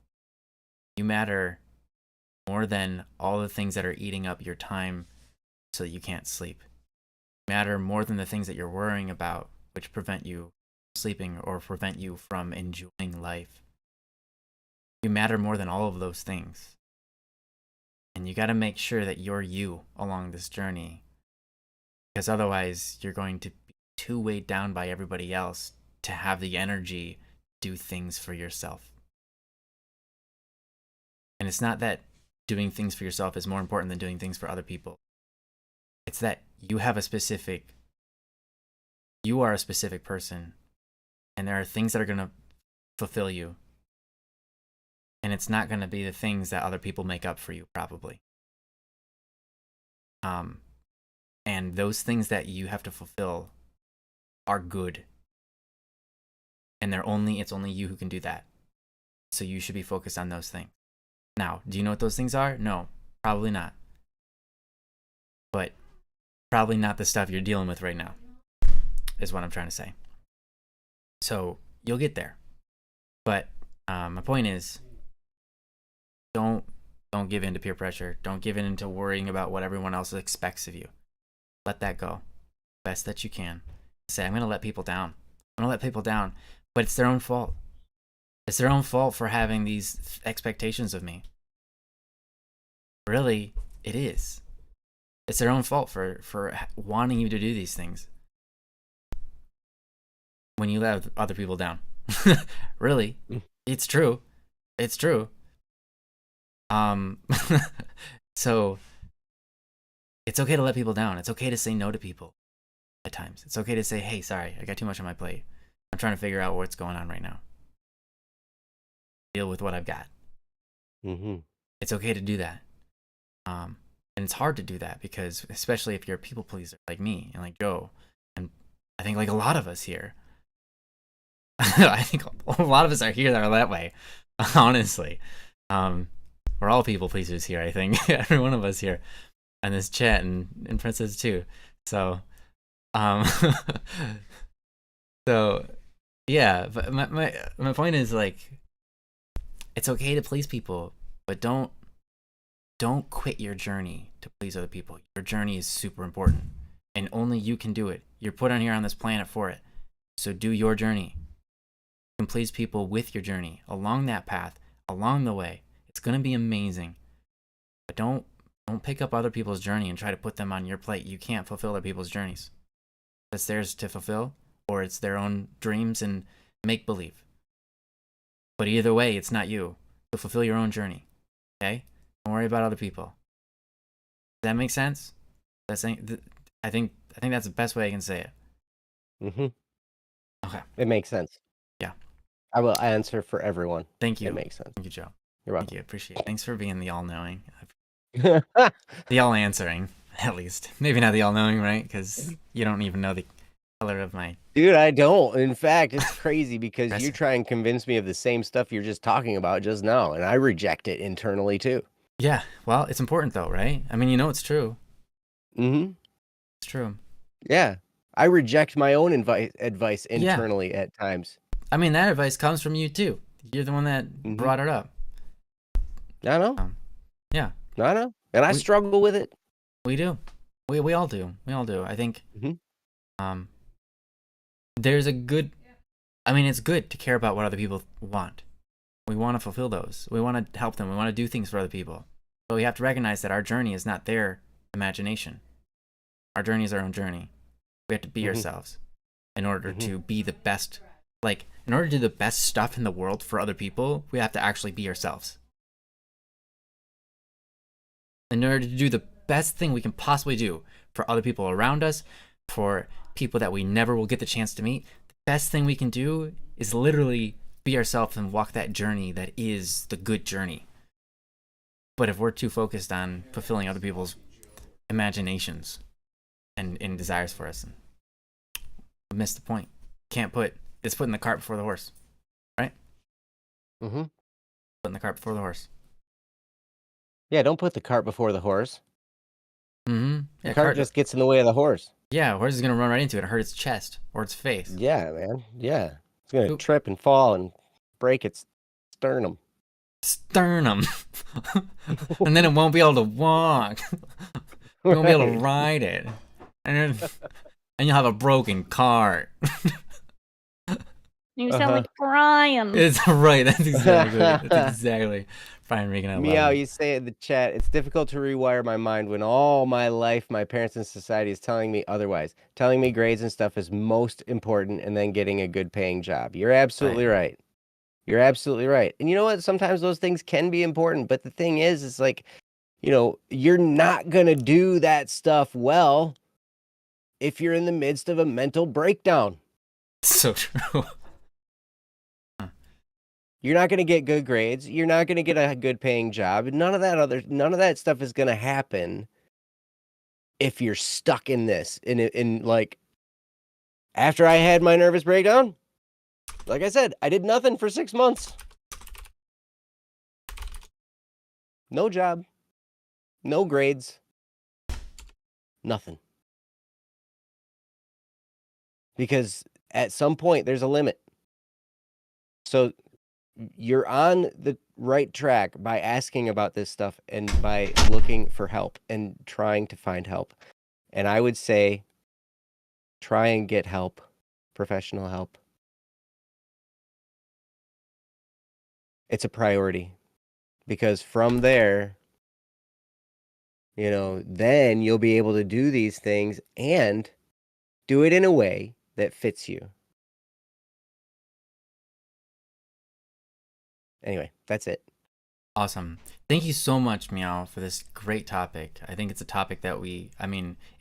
You matter more than all the things that are eating up your time so that you can't sleep. You matter more than the things that you're worrying about, which prevent you from sleeping or prevent you from enjoying life. You matter more than all of those things. And you got to make sure that you're you along this journey, because otherwise you're going to be too weighed down by everybody else to have the energy to do things for yourself. And it's not that doing things for yourself is more important than doing things for other people. It's that you are a specific person, and there are things that are going to fulfill you. And it's not going to be the things that other people make up for you, probably. And those things that you have to fulfill are good. And it's only you who can do that. So you should be focused on those things. Now, do you know what those things are? No, probably not. But probably not the stuff you're dealing with right now, is what I'm trying to say. So you'll get there. But my point is, don't give in to peer pressure. Don't give in to worrying about what everyone else expects of you. Let that go. Best that you can. Say, I'm going to let people down. I'm going to let people down. But it's their own fault. It's their own fault for having these expectations of me. Really, it is. It's their own fault for wanting you to do these things when you let other people down. Really, it's true. It's true. So it's okay to let people down. It's okay to say no to people at times. It's okay to say, hey, sorry, I got too much on my plate. I'm trying to figure out what's going on right now. Deal with what I've got. Mm-hmm. It's okay to do that. And it's hard to do that because, especially if you're a people pleaser like me and like Joe, and I think like a lot of us here, I think a lot of us are here that are that way, honestly. we're all people pleasers here. I think every one of us here in this chat, and Princess too. So, so yeah. But my point is like, it's okay to please people, but don't quit your journey to please other people. Your journey is super important, and only you can do it. You're put on here on this planet for it. So do your journey. You can please people with your journey along that path, along the way. It's gonna be amazing. But don't pick up other people's journey and try to put them on your plate. You can't fulfill other people's journeys. It's theirs to fulfill, or it's their own dreams and make believe. But either way, it's not you. So fulfill your own journey. Okay? Don't worry about other people. Does that make sense? I think that's the best way I can say it. Mm-hmm. Okay. It makes sense. Yeah. I will answer for everyone. Thank you. It makes sense. Thank you, Joe. You're welcome. Thank you. Appreciate it. Thanks for being the all-knowing. The all-answering, at least. Maybe not the all-knowing, right? Because you don't even know the color of my... Dude, I don't. In fact, it's crazy because you try and convince me of the same stuff you're just talking about just now, and I reject it internally too. Yeah. Well, it's important though, right? I mean, you know it's true. Mm-hmm. It's true. Yeah. I reject my own advice internally at times. I mean, that advice comes from you too. You're the one that brought it up. I know. Yeah. I know. And I struggle with it. We do. We all do. We all do. I think there's a good... I mean, it's good to care about what other people want. We want to fulfill those. We want to help them. We want to do things for other people. But we have to recognize that our journey is not their imagination. Our journey is our own journey. We have to be ourselves in order to be the best. Like, in order to do the best stuff in the world for other people, we have to actually be ourselves. In order to do the best thing we can possibly do for other people around us, for people that we never will get the chance to meet, the best thing we can do is literally be ourselves and walk that journey that is the good journey. But if we're too focused on fulfilling other people's imaginations and desires for us, we miss the point. It's putting the cart before the horse, right? Putting the cart before the horse. Yeah, don't put the cart before the horse. Yeah, the cart just gets in the way of the horse. Yeah, horse is gonna run right into it and hurt its chest or its face. Yeah, man. Yeah, it's gonna trip and fall and break its sternum. And then it won't be able to walk. You won't be able to ride it, and you'll have a broken cart. You sound like Brian. It's right. That's exactly. Brian Regan. Meow, you say in the chat, it's difficult to rewire my mind when all my life my parents and society is telling me otherwise. Telling me grades and stuff is most important and then getting a good paying job. You're absolutely right. You're absolutely right. And you know what? Sometimes those things can be important, but the thing is like, you know, you're not going to do that stuff well if you're in the midst of a mental breakdown. So true. You're not going to get good grades. You're not going to get a good paying job. None of that stuff is going to happen if you're stuck in this. In like, after I had my nervous breakdown, like I said, I did nothing for 6 months. No job, no grades, nothing. Because at some point there's a limit. So you're on the right track by asking about this stuff and by looking for help and trying to find help. And I would say, try and get help, professional help. It's a priority, because from there, you know, then you'll be able to do these things and do it in a way that fits you. Anyway, that's it. Awesome. Thank you so much, Meow, for this great topic. I think it's a topic that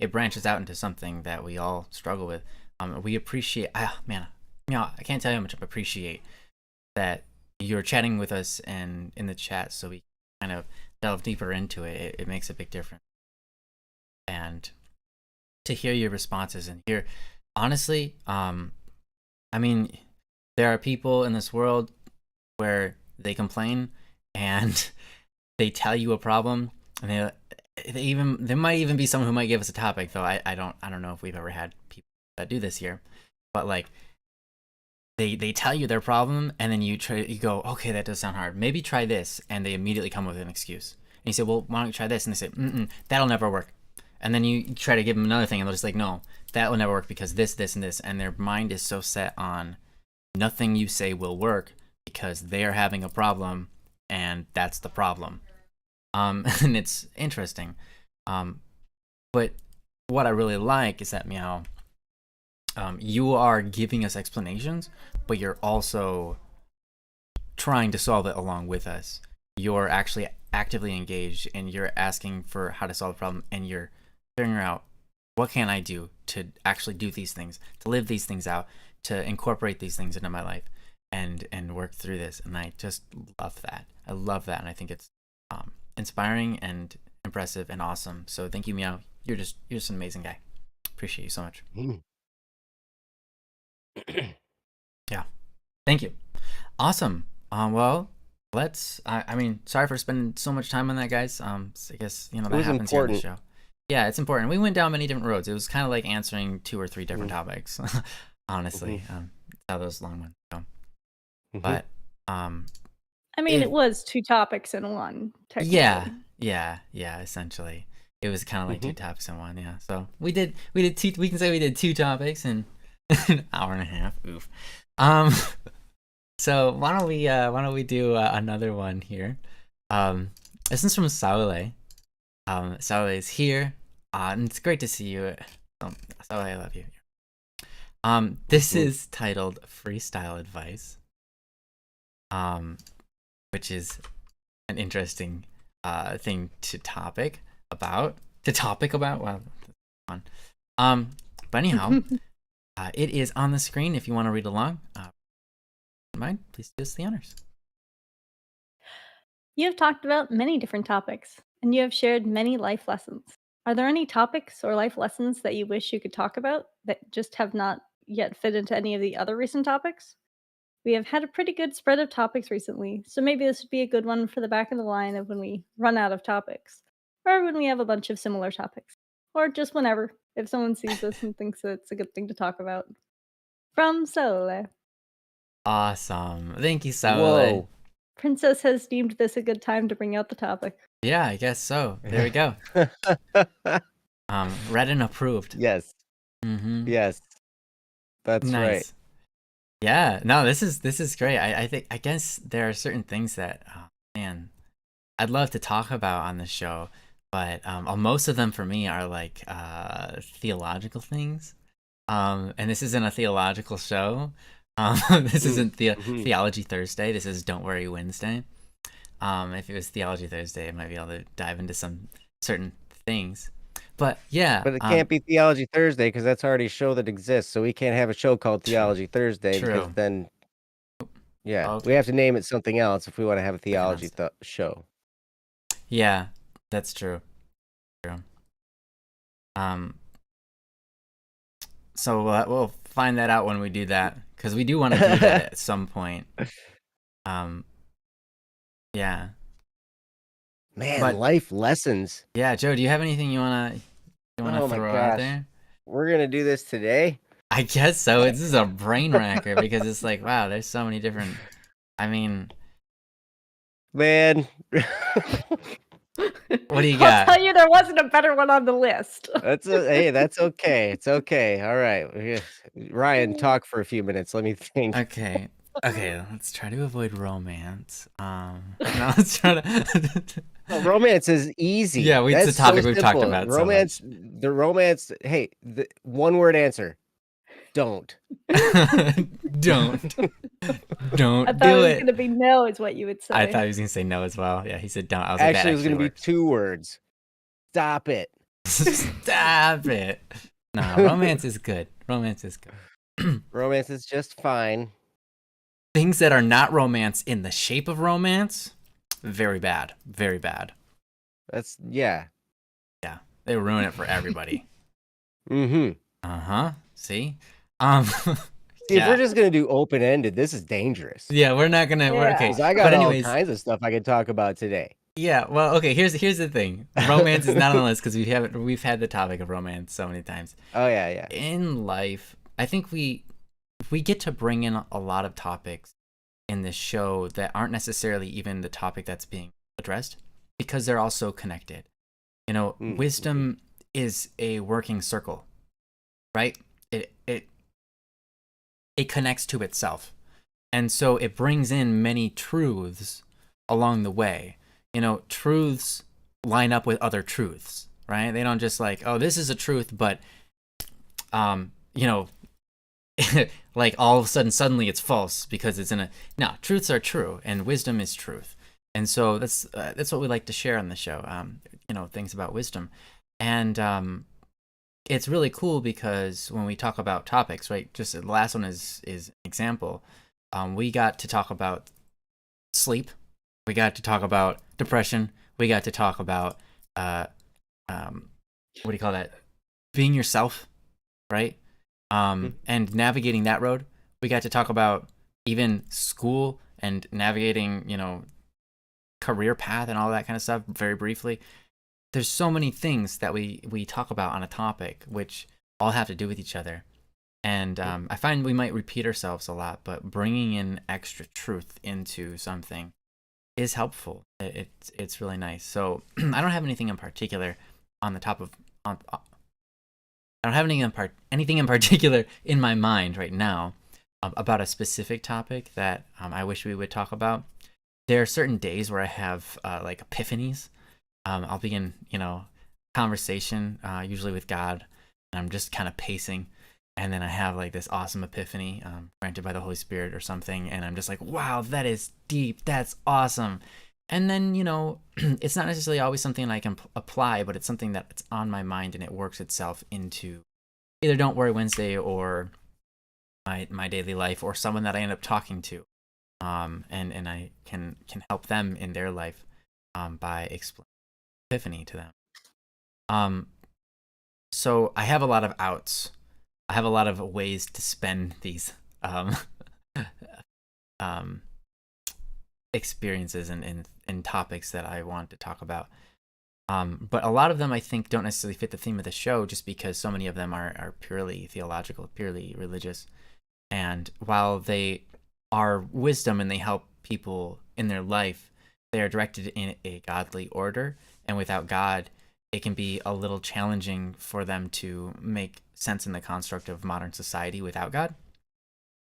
it branches out into something that we all struggle with. We appreciate, Meow, I can't tell you how much I appreciate that you're chatting with us and in the chat, so we kind of delve deeper into it. It makes a big difference. And to hear your responses and hear, honestly, there are people in this world where they complain and they tell you a problem, and there might even be someone who might give us a topic, though I don't know if we've ever had people that do this here, but like they tell you their problem, and then you go, okay, that does sound hard, maybe try this, and they immediately come with an excuse, and you say, well, why don't you try this, and they say, that'll never work, and then you try to give them another thing, and they're just like, no, that will never work because this, and this, and their mind is so set on nothing you say will work because they're having a problem, and that's the problem. And it's interesting. But what I really like is that, Meow, you are giving us explanations, but you're also trying to solve it along with us. You're actually actively engaged, and you're asking for how to solve the problem, and you're figuring out, what can I do to actually do these things, to live these things out, to incorporate these things into my life, and work through this. And I just love that. I love that, and I think it's inspiring and impressive and awesome. So thank you, Meow. You're just an amazing guy. Appreciate you so much. Yeah, thank you. Awesome. Well, I mean, sorry for spending so much time on that, guys. I guess that happens here on the show. Yeah, it's important. We went down many different roads. It was kind of like answering 2 or 3 different topics, honestly. How those long ones go. But I mean, it was 2 topics in one, technically. Yeah, essentially. It was kind of like 2 topics in one, yeah. So we did 2, we can say we did 2 topics in an hour and a half. Oof. So why don't we do another one here? This is from Saule. Saule is here. And it's great to see you. Saule, I love you. This is titled Freestyle Advice. Which is an interesting thing to topic about. Wow, that's fun. But anyhow, it is on the screen if you want to read along. Mind, please do us the honors. You have talked about many different topics, and you have shared many life lessons. Are there any topics or life lessons that you wish you could talk about that just have not yet fit into any of the other recent topics? We have had a pretty good spread of topics recently, so maybe this would be a good one for the back of the line of when we run out of topics, or when we have a bunch of similar topics, or just whenever, if someone sees this and thinks that it's a good thing to talk about. From Sole. Awesome. Thank you, Saule. Whoa. Princess has deemed this a good time to bring out the topic. Yeah, I guess so. There we go. Read and approved. Yes. Yes. That's nice. Right. Yeah, no, this is great. I guess there are certain things that, man, I'd love to talk about on the show, but most of them for me are like theological things. And this isn't a theological show. This isn't Theology Thursday. This is Don't Worry Wednesday. If it was Theology Thursday, I might be able to dive into some certain things. But yeah, but it can't be Theology Thursday because that's already a show that exists. So we can't have a show called Theology Thursday because then, we have to name it something else if we want to have a theology show. Yeah, that's true. So we'll find that out when we do that because we do want to do that at some point. Yeah. Man, life lessons. Yeah, Joe, do you have anything you wanna throw out there? We're gonna do this today? I guess so. This is a brain racker because it's like, wow, there's so many different. I mean, man. What do you got? I'll tell you, there wasn't a better one on the list. Hey, that's okay. It's okay. All right, Ryan, talk for a few minutes. Let me think. Okay, let's try to avoid romance. No, let's try to. Romance is easy. Yeah, it's a topic we've talked about. Romance, the romance. Hey, the 1-word answer. Don't. Don't. Don't I thought do it was it. going to be no, is what you would say. I thought he was going to say no as well. Yeah, he said don't. I was actually, like, it was going to be 2 words. Stop it. Stop it. No, romance is good. Romance is good. Romance is just fine. Things that are not romance in the shape of romance, very bad. Very bad. That's, yeah. Yeah, they ruin it for everybody. Uh-huh. See? See, if we're just gonna do open-ended, this is dangerous. Yeah, we're not gonna. Yeah. Okay, I got all kinds of stuff I could talk about today. Yeah, well, okay. Here's the thing. Romance is not on the list because we've had the topic of romance so many times Oh yeah. in life. I think we get to bring in a lot of topics in this show that aren't necessarily even the topic that's being addressed because they're also connected. You know, wisdom is a working circle, right? It connects to itself, and so it brings in many truths along the way. You know, truths line up with other truths, right? They don't just like, oh, this is a truth, but you know, like all of a suddenly it's false because it's in a no. Truths are true, and wisdom is truth, and so that's what we like to share on the show. You know, things about wisdom, and it's really cool because when we talk about topics, right? Just the last one is an example. We got to talk about sleep. We got to talk about depression. We got to talk about what do you call that? Being yourself, right? And navigating that road. We got to talk about even school and navigating, you know, career path and all that kind of stuff very briefly. There's so many things that we talk about on a topic which all have to do with each other. And I find we might repeat ourselves a lot, but bringing in extra truth into something is helpful. It's really nice. So I don't have anything in particular on the top of I don't have anything in particular in my mind right now about a specific topic that I wish we would talk about. There are certain days where I have like epiphanies. I'll be in, you know, conversation, usually with God, and I'm just kind of pacing, and then I have like this awesome epiphany, granted by the Holy Spirit or something, and I'm just like, wow, that is deep, that's awesome. And then, you know, it's not necessarily always something I can apply, but it's something that's on my mind and it works itself into either Don't Worry Wednesday or my daily life or someone that I end up talking to. And I can help them in their life by explaining epiphany to them. So I have a lot of outs. I have a lot of ways to spend these experiences and topics that I want to talk about. But a lot of them I think don't necessarily fit the theme of the show just because so many of them are purely theological, purely religious. And while they are wisdom and they help people in their life, they are directed in a godly order. And without God, it can be a little challenging for them to make sense in the construct of modern society without God.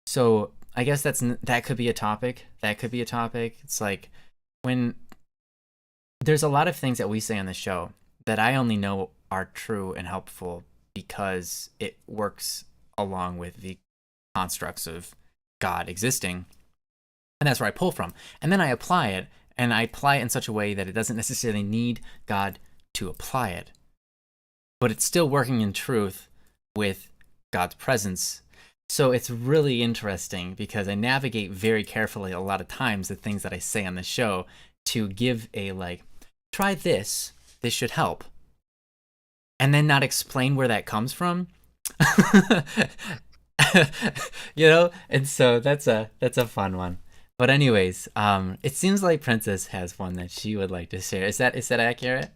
So I guess that could be a topic. That could be a topic. It's like when there's a lot of things that we say on the show that I only know are true and helpful because it works along with the constructs of God existing. And that's where I pull from. And then I apply it, and I apply it in such a way that it doesn't necessarily need God to apply it. But it's still working in truth with God's presence. So it's really interesting because I navigate very carefully a lot of times the things that I say on the show to give a like, try this should help. And then not explain where that comes from. You know? And so that's a fun one. But anyways, it seems like Princess has one that she would like to share. Is that accurate?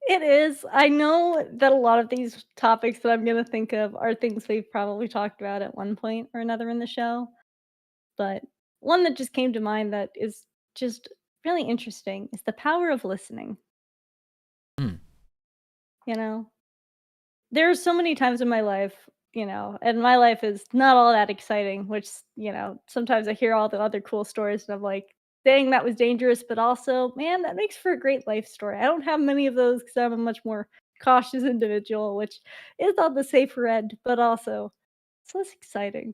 It is. I know that a lot of these topics that I'm gonna think of are things we've probably talked about at one point or another in the show, but one that just came to mind that is just really interesting is the power of listening. Hmm. You know? There are so many times in my life, and my life is not all that exciting, which, sometimes I hear all the other cool stories and I'm like, dang, that was dangerous, but also, man, that makes for a great life story. I don't have many of those because I'm a much more cautious individual, which is on the safer end, but also it's less exciting,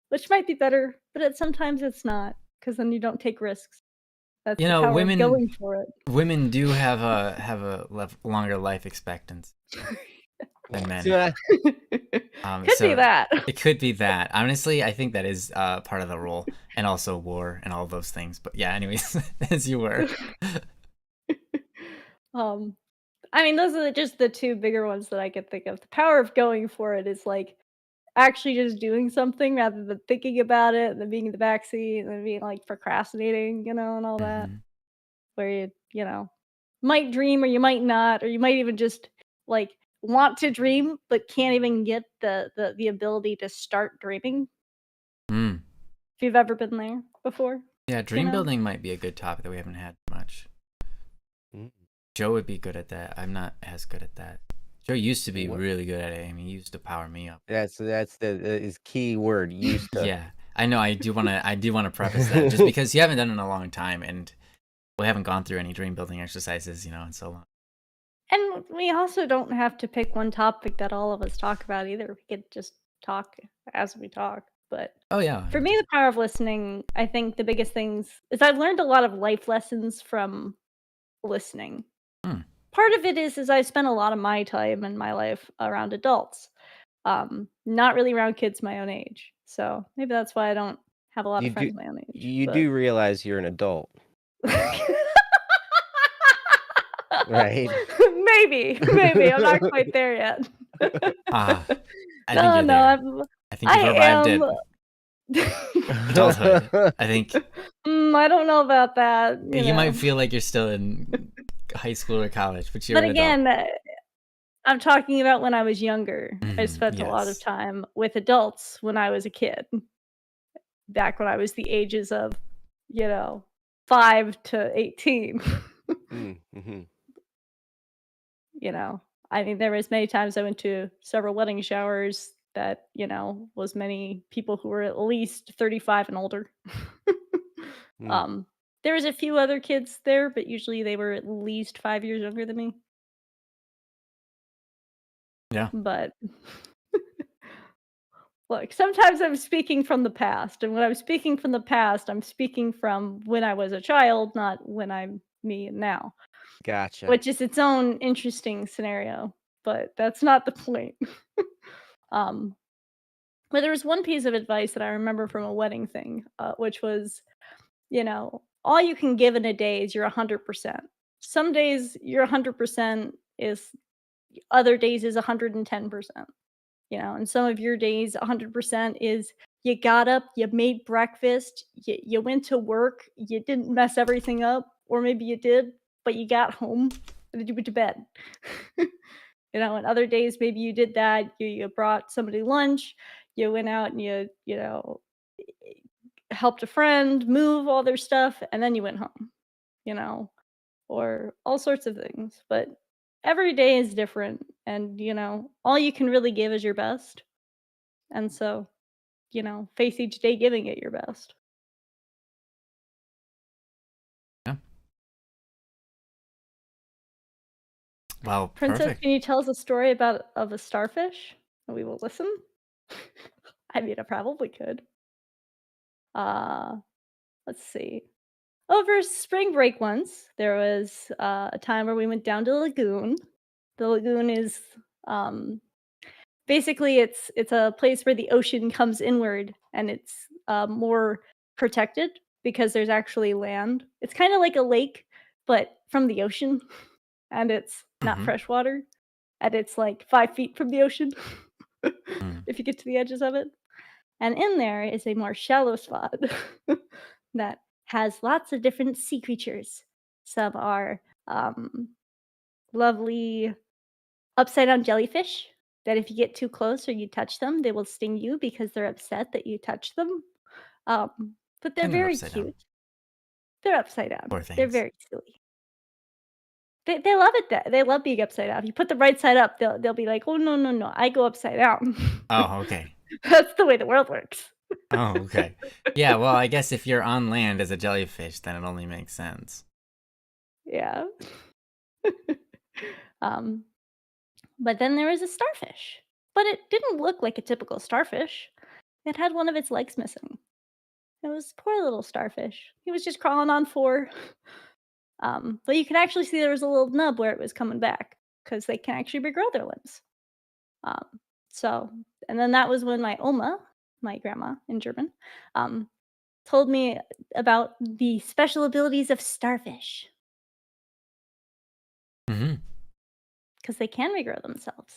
which might be better, but sometimes it's not because then you don't take risks. That's You the know, power of going for it. women do have a longer life expectancy than men. Could be So that. it could be that. Honestly, I think that is part of the role, and also war and all those things. But yeah, anyways, as you were. Um, I mean, those are just the 2 bigger ones that I could think of. The power of going for it is, like, actually just doing something rather than thinking about it and then being in the backseat and then being, like, procrastinating, and all that. Mhm. where you know, might dream or you might not, or you might even just like want to dream but can't even get the ability to start dreaming. Mm. If you've ever been there before. Yeah, dream building might be a good topic that we haven't had much. Joe would be good at that. I'm not as good at that. Joe used to be really good at it. I mean, he used to power me up. That's his key word. Used to. Yeah, I know. I do want to preface that just because you haven't done it in a long time, and we haven't gone through any dream building exercises, in so long. And we also don't have to pick one topic that all of us talk about either. We could just talk as we talk. But oh yeah, for me, the power of listening, I think the biggest things is I've learned a lot of life lessons from listening. Part of it is I spent a lot of my time in my life around adults, not really around kids my own age. So maybe that's why I don't have a lot of friends my own age. You do realize you're an adult, right? Maybe I'm not quite there yet. I think you've arrived at adulthood. I think. I don't know about that. You might feel like you're still in high school or college, but you're. But again, I'm talking about when I was younger. I spent a lot of yes. time with adults when I was a kid. Back when I was the ages of, 5 to 18. I mean, there was many times I went to several wedding showers that, was many people who were at least 35 and older. There was a few other kids there, but usually they were at least 5 years younger than me. Yeah. But look, sometimes I'm speaking from the past, and when I'm speaking from the past, I'm speaking from when I was a child, not when I'm me now. Gotcha. Which is its own interesting scenario, but that's not the point. But there was one piece of advice that I remember from a wedding thing, which was, all you can give in a day is your 100%. Some days your 100% is, other days is 110%. And some of your days 100% is you got up, you made breakfast, you went to work, you didn't mess everything up, or maybe you did, but you got home and then you went to bed. And other days maybe you did that, you brought somebody lunch, you went out and you helped a friend move all their stuff, and then you went home, or all sorts of things. But every day is different, and all you can really give is your best. And so, face each day giving it your best. Yeah. Well, Princess, perfect. can you tell us a story of a starfish? And we will listen. I mean, I probably could. Let's see. Over spring break once, there was a time where we went down to the lagoon. The lagoon is basically it's a place where the ocean comes inward, and it's more protected because there's actually land. It's kind of like a lake, but from the ocean, and it's not freshwater, and it's like 5 feet from the ocean if you get to the edges of it. And in there is a more shallow spot that has lots of different sea creatures. Some are lovely upside down jellyfish that if you get too close or you touch them, they will sting you because they're upset that you touch them. But they're very cute. Down. They're upside down. Poor things. They're very silly. They love it. They love being upside down. If you put them right side up, they'll be like, "Oh no, I go upside down." Oh, okay. That's the way the world works. Oh, okay. Yeah, well, I guess if you're on land as a jellyfish, then it only makes sense. Yeah. But then there was a starfish. But it didn't look like a typical starfish. It had one of its legs missing. It was poor little starfish. He was just crawling on 4. But you can actually see there was a little nub where it was coming back because they can actually regrow their limbs. And then that was when my Oma, my grandma in German, told me about the special abilities of starfish. Because they can regrow themselves.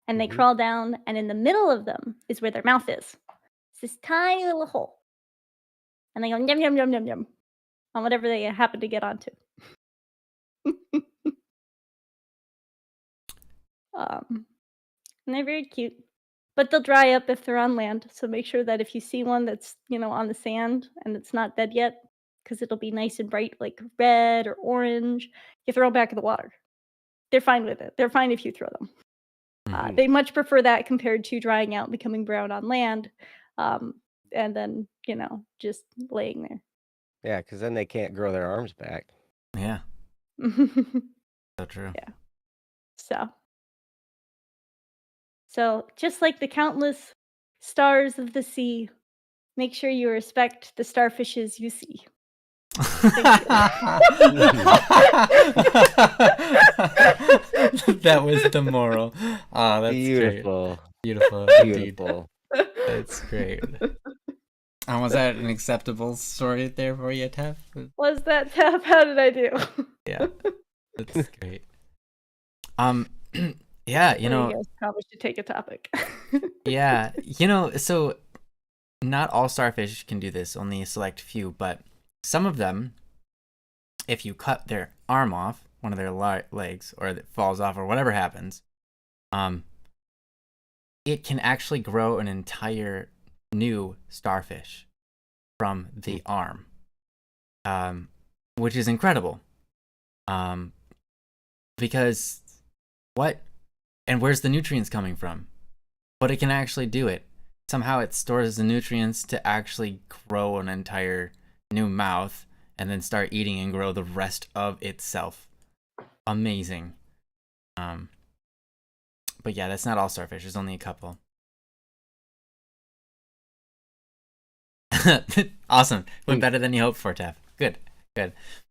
And they crawl down, and in the middle of them is where their mouth is. It's this tiny little hole. And they go yum, yum, yum, yum, yum on whatever they happen to get onto. And they're very cute. But they'll dry up if they're on land, so make sure that if you see one that's, on the sand and it's not dead yet, because 'cause it'll be nice and bright, like red or orange, you throw 'em back in the water. They're fine with it. They're fine if you throw them. Mhm. They much prefer that compared to drying out and becoming brown on land, and then, just laying there. Yeah, because then they can't grow their arms back. Yeah, so true. Yeah. So just like the countless stars of the sea, make sure you respect the starfishes you see. That was the moral. Oh, that's Beautiful. great. Beautiful. Beautiful. Indeed. That's great. Was that an acceptable story there for you, Tef? Was that Tef? How did I do? Yeah, that's great. Yeah, You guys probably should take a topic. yeah, so not all starfish can do this, only a select few, but some of them, if you cut their arm off, one of their legs, or it falls off, or whatever happens, it can actually grow an entire new starfish from the arm, which is incredible. Because what and where's the nutrients coming from? But it can actually do it. Somehow it stores the nutrients to actually grow an entire new mouth and then start eating and grow the rest of itself. Amazing. But yeah, that's not all starfish. There's only a couple. Awesome. Went better than you hoped for, Tef. Good.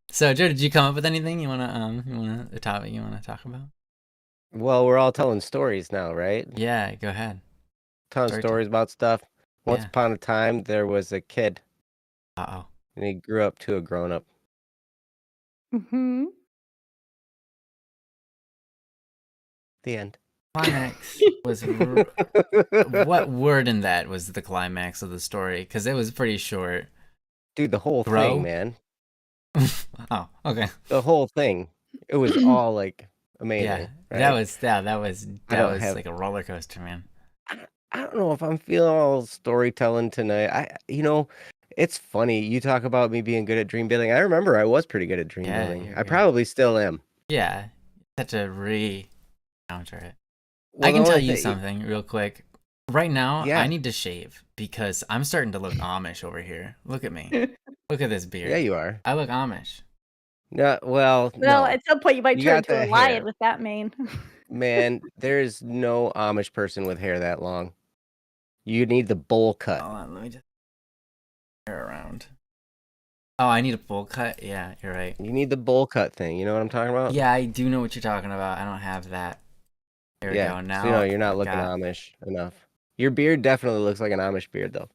So, Joe, did you come up with anything a topic you wanna talk about? Well, we're all telling stories now, right? Yeah, go ahead. Telling stories about stuff. Once Yeah. upon a time, there was a kid, Uh-oh. and he grew up to a grown-up. Mm-hmm. The end. Climax was what word in that was the climax of the story? Because it was pretty short. Dude, the whole Grow? thing, man. Oh, okay. The whole thing. It was all like amazing. Yeah, right? that was have- like a roller coaster, man. I don't know if I'm feeling all storytelling tonight. It's funny. You talk about me being good at dream building. I remember I was pretty good at dream Yeah, building. you're I good. probably still am. Yeah, have to re-counter it. Well, I can the tell only you thing- something real quick. Right now, Yeah. I need to shave because I'm starting to look Amish over here. Look at me. Look at this beard. Yeah, you are. I look Amish. No, well, Well, no. at some point you might You turn got into a that lion hair. with that mane. Man, there's no Amish person with hair that long. You need the bowl cut. Hold on, let me just hair around. Oh, I need a bowl cut? Yeah, you're right. You need the bowl cut thing. You know what I'm talking about? Yeah, I do know what you're talking about. I don't have that. There we go. So, Now you're not I looking got- Amish enough. Your beard definitely looks like an Amish beard, though.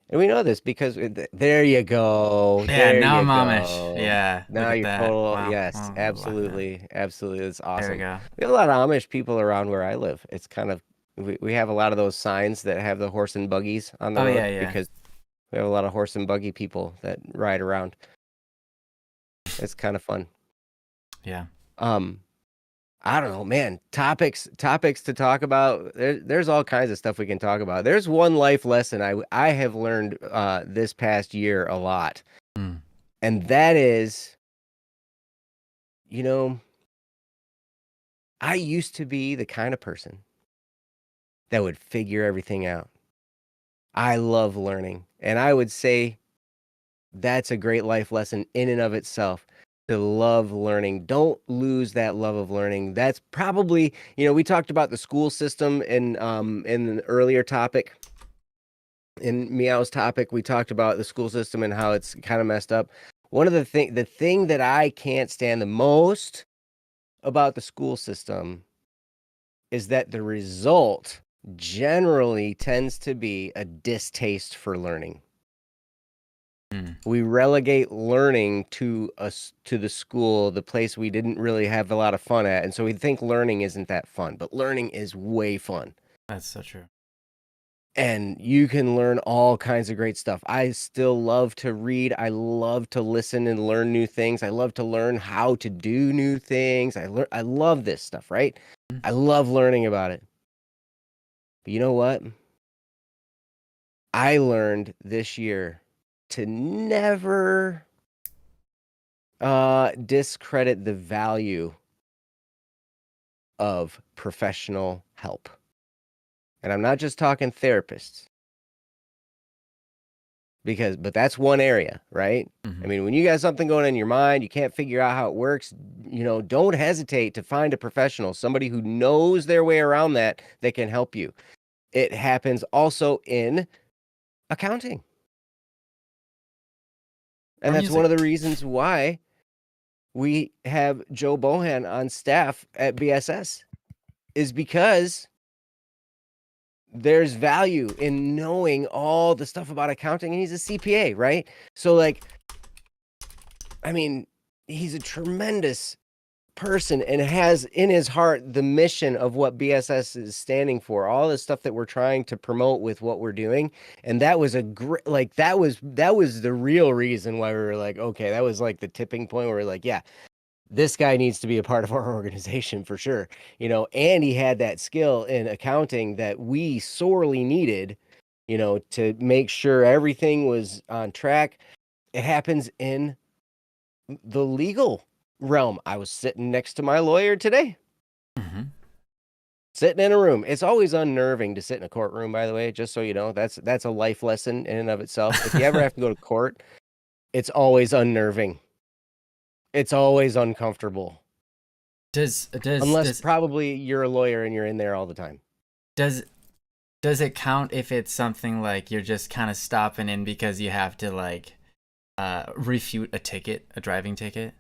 And we know this because there you go. Yeah, There now you I'm go. Amish. Yeah. Now look at you're that. total. Wow. Yes, Wow, absolutely, absolutely. It's awesome. There we go. We have a lot of Amish people around where I live. It's kind of we have a lot of those signs that have the horse and buggies on the road Yeah. because we have a lot of horse and buggy people that ride around. It's kind of fun. Yeah. I don't know, man. Topics to talk about. There's all kinds of stuff we can talk about. There's one life lesson I have learned this past year a lot. Mm. And that is, I used to be the kind of person that would figure everything out. I love learning. And I would say that's a great life lesson in and of itself. To love learning. Don't lose that love of learning. That's probably, we talked about the school system in an earlier topic. In Meow's topic, we talked about the school system and how it's kind of messed up. One of the thing that I can't stand the most about the school system is that the result generally tends to be a distaste for learning. We relegate learning to the school, the place we didn't really have a lot of fun at. And so we think learning isn't that fun, but learning is way fun. That's so true. And you can learn all kinds of great stuff. I still love to read. I love to listen and learn new things. I love to learn how to do new things. I love this stuff, right? I love learning about it. But you know what? I learned this year to never discredit the value of professional help. And I'm not just talking therapists. But that's one area, right? I mean, when you got something going on in your mind, you can't figure out how it works, don't hesitate to find a professional, somebody who knows their way around that can help you. It happens also in accounting. And that's one of the reasons why we have Joe Bohan on staff at BSS, is because there's value in knowing all the stuff about accounting, and he's a CPA, right? So he's a tremendous person and has in his heart the mission of what BSS is standing for, all the stuff that we're trying to promote with what we're doing. And that was a great, that was the real reason why we were like, okay, that was like the tipping point where we're like, yeah, this guy needs to be a part of our organization for sure. And he had that skill in accounting that we sorely needed, to make sure everything was on track. It happens in the legal realm. I was sitting next to my lawyer today. Sitting in a room. It's always unnerving to sit in a courtroom, by the way, just so you know. That's a life lesson in and of itself. If you ever have to go to court, it's always unnerving. It's always uncomfortable. Unless probably you're a lawyer and you're in there all the time. Does it count if it's something like you're just kind of stopping in because you have to refute a driving ticket?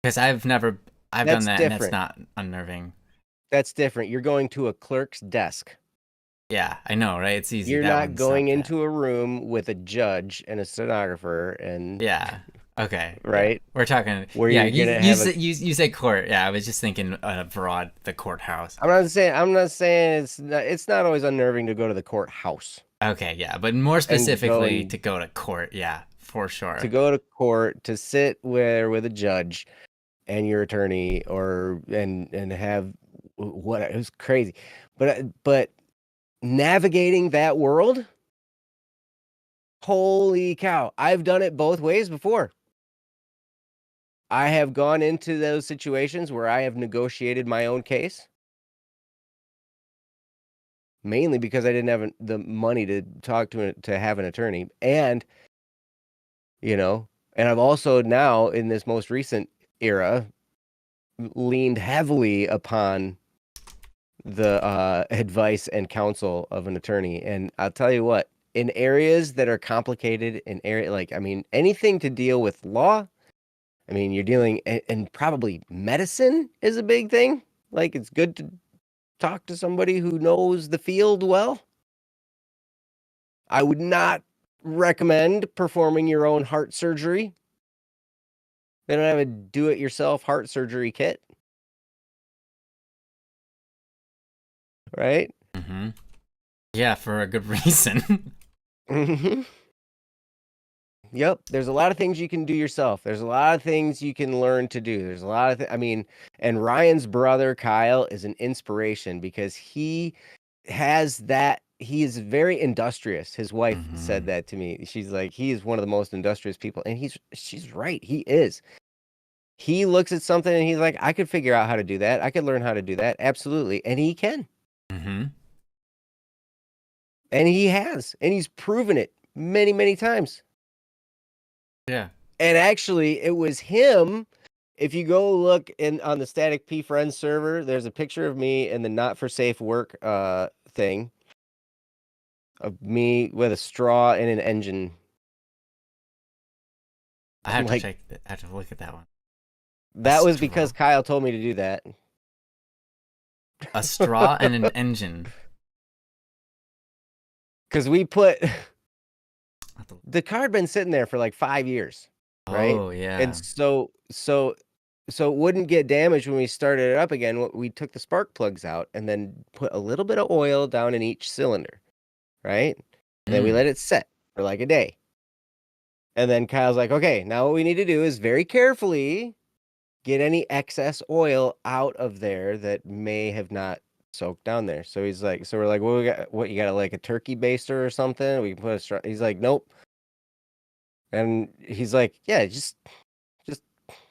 Because I've done that, different. And it's not unnerving. That's different. You're going to a clerk's desk. Yeah, I know, right? It's easy. You're not going into a room with a judge and a stenographer and okay. Right? Yeah. We're talking where you say court. Yeah, I was just thinking abroad, the courthouse. I'm not saying it's not always unnerving to go to the courthouse. Okay, yeah, but more specifically to go to court, yeah, for sure. To go to court, to sit with a judge and your attorney and have what, it was crazy. But navigating that world, holy cow, I've done it both ways before. I have gone into those situations where I have negotiated my own case, mainly because I didn't have the money to talk to have an attorney. And, and I've also now in this most recent era leaned heavily upon the advice and counsel of an attorney. And I'll tell you what, in areas that are complicated, anything to deal with law, you're dealing, and probably medicine is a big thing. It's good to talk to somebody who knows the field well. I would not recommend performing your own heart surgery. They don't have a do-it-yourself heart surgery kit. Right? Mm-hmm. Yeah, for a good reason. Mm-hmm. Yep. There's a lot of things you can do yourself. There's a lot of things you can learn to do. There's a lot of and Ryan's brother, Kyle, is an inspiration because he has that. He is very industrious. His wife said that to me. She's like, he is one of the most industrious people. And she's right. He is. He looks at something and he's like, I could figure out how to do that. I could learn how to do that. Absolutely. And he can. Mm-hmm. And he has. And he's proven it many, many times. Yeah. And actually, it was him. If you go look on the Static P Friends server, there's a picture of me in the Not for Safe Work thing of me with a straw and an engine. I have to check. I have to look at that one. That was because Kyle told me to do that. A straw and an engine. Because we put the car had been sitting there for like 5 years, right? Oh yeah. And so it wouldn't get damaged when we started it up again. We took the spark plugs out and then put a little bit of oil down in each cylinder, right? And then we let it set for like a day. And then Kyle's like, okay, now what we need to do is very carefully get any excess oil out of there that may have not soaked down there. So he's like, so we're like, well, you got like a turkey baster or something? We can put a straw. He's like, nope. And he's like, yeah, just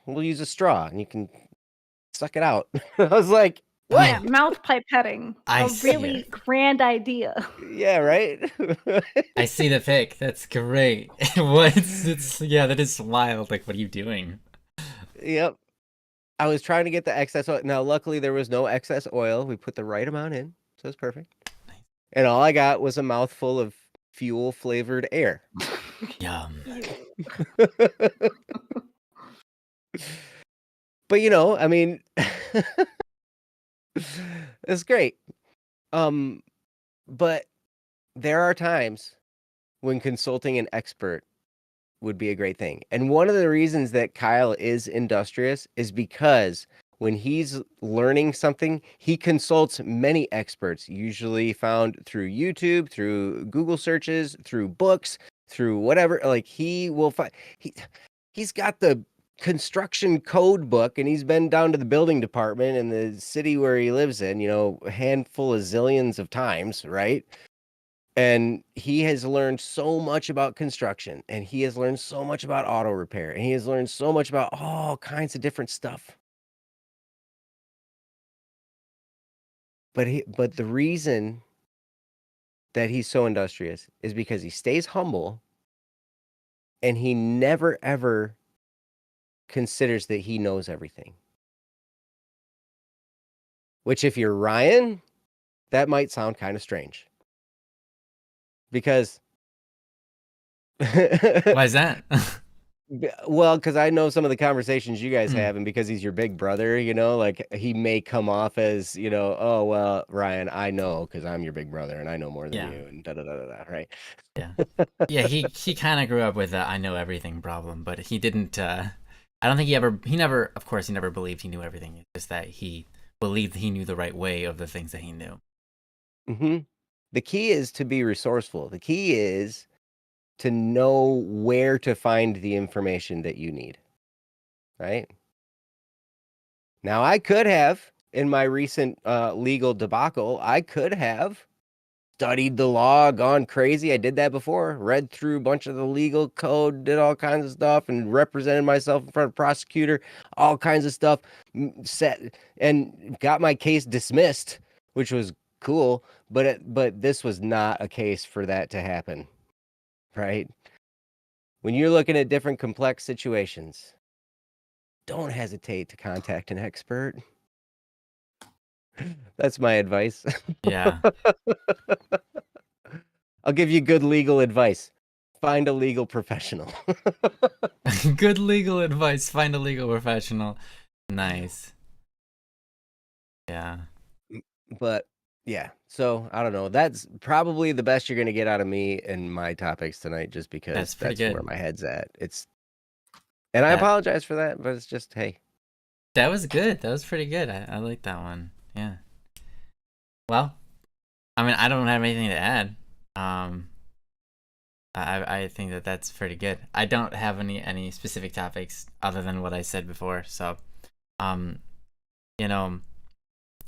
we'll use a straw and you can suck it out. I was like, what? Yeah, mouth pipetting. I A see really it. grand idea. Yeah, right? I see the pic. That's great. It's yeah, that is wild. Like, what are you doing? Yep. I was trying to get the excess oil. Now, luckily, there was no excess oil. We put the right amount in, so it's perfect. Nice. And all I got was a mouthful of fuel-flavored air. Yum. But, I mean, it's great. But there are times when consulting an expert would be a great thing. And one of the reasons that Kyle is industrious is because when he's learning something, he consults many experts, usually found through YouTube, through Google searches, through books, through whatever. Like he will find he's got the construction code book, and he's been down to the building department in the city where he lives in, a handful of zillions of times, right? And he has learned so much about construction, and he has learned so much about auto repair, and he has learned so much about all kinds of different stuff. But the reason that he's so industrious is because he stays humble, and he never ever considers that he knows everything. Which, if you're Ryan, that might sound kind of strange. Because Why is that? well, because I know some of the conversations you guys have, and because he's your big brother, like he may come off as, oh, well, Ryan, I know because I'm your big brother and I know more than you, and da da da da da, right? Yeah. Yeah, he kind of grew up with a I know everything problem, but he didn't, I don't think he never, of course, he never believed he knew everything. It's just that he believed he knew the right way of the things that he knew. Mm-hmm. The key is to be resourceful. The key is to know where to find the information that you need, right? Now, I could have, in my recent legal debacle, I could have studied the law, gone crazy. I did that before, read through a bunch of the legal code, did all kinds of stuff, and represented myself in front of a prosecutor, all kinds of stuff, set and got my case dismissed, which was cool. But this was not a case for that to happen, right? When you're looking at different complex situations, don't hesitate to contact an expert. That's my advice. Yeah. I'll give you good legal advice. Find a legal professional. Good legal advice. Find a legal professional. Nice. Yeah. But yeah, so I don't know. That's probably the best you're going to get out of me and my topics tonight, just because that's where my head's at. And I apologize for that, but it's just, hey. That was good. That was pretty good. I like that one. Yeah. Well, I mean, I don't have anything to add. I think that's pretty good. I don't have any specific topics other than what I said before. So,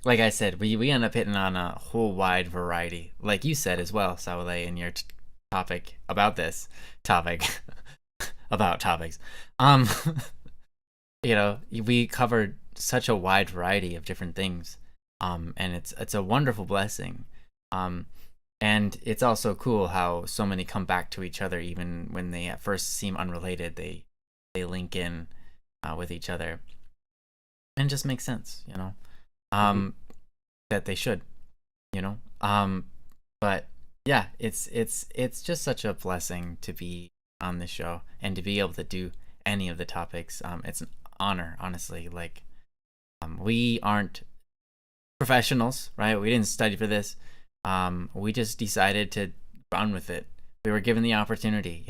like I said, we end up hitting on a whole wide variety, like you said as well, Saule, in your topic about this topic about topics. We covered such a wide variety of different things, and it's a wonderful blessing. And it's also cool how so many come back to each other, even when they at first seem unrelated. They link in with each other, and it just makes sense, that they should, But yeah, it's just such a blessing to be on this show and to be able to do any of the topics. It's an honor, honestly. Like, we aren't professionals, right? We didn't study for this. We just decided to run with it. We were given the opportunity,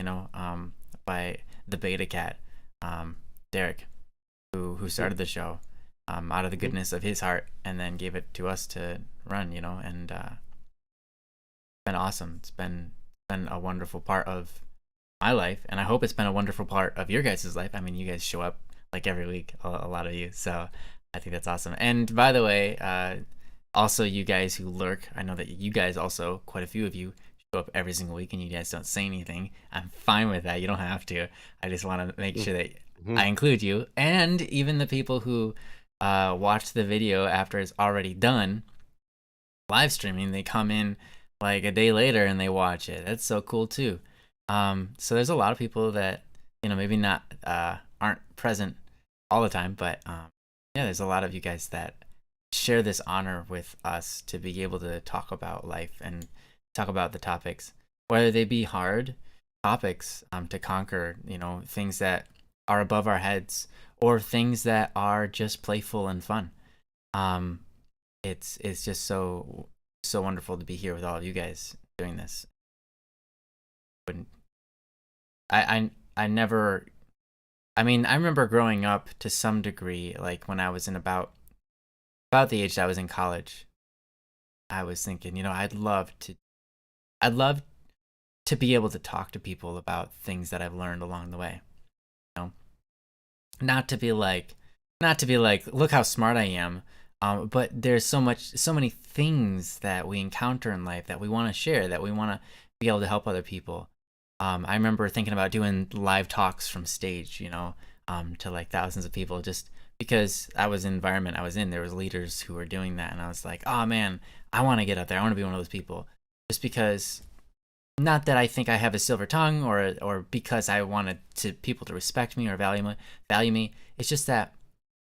by the beta cat, Derek, who started the show, out of the goodness of his heart, and then gave it to us to run, and been awesome. It's been a wonderful part of my life, and I hope it's been a wonderful part of your guys' life. I mean, you guys show up like every week, a lot of you, so I think that's awesome. And by the way, also you guys who lurk, I know that you guys also, quite a few of you, show up every single week and you guys don't say anything. I'm fine with that. You don't have to. I just want to make sure that I include you, and even the people who watch the video after it's already done live streaming. They come in like a day later and they watch it. That's so cool too. So there's a lot of people that, you know, maybe not aren't present all the time, but yeah, there's a lot of you guys that share this honor with us to be able to talk about life and talk about the topics, whether they be hard topics to conquer, you know, things that are above our heads or things that are just playful and fun. It's just so wonderful to be here with all of you guys doing this. I never, I mean, I remember growing up to some degree, like when I was in about the age that I was in college, I was thinking, you know, I'd love to be able to talk to people about things that I've learned along the way. You know, not to be like, look how smart I am. But there's so many things that we encounter in life that we want to share, that we want to be able to help other people. I remember thinking about doing live talks from stage, you know, to like thousands of people, just because I was in the environment I was in. There was leaders who were doing that, and I was like, oh man, I want to get up there. I want to be one of those people. Just because, not that I think I have a silver tongue, or because I wanted people to respect me or value me. It's just that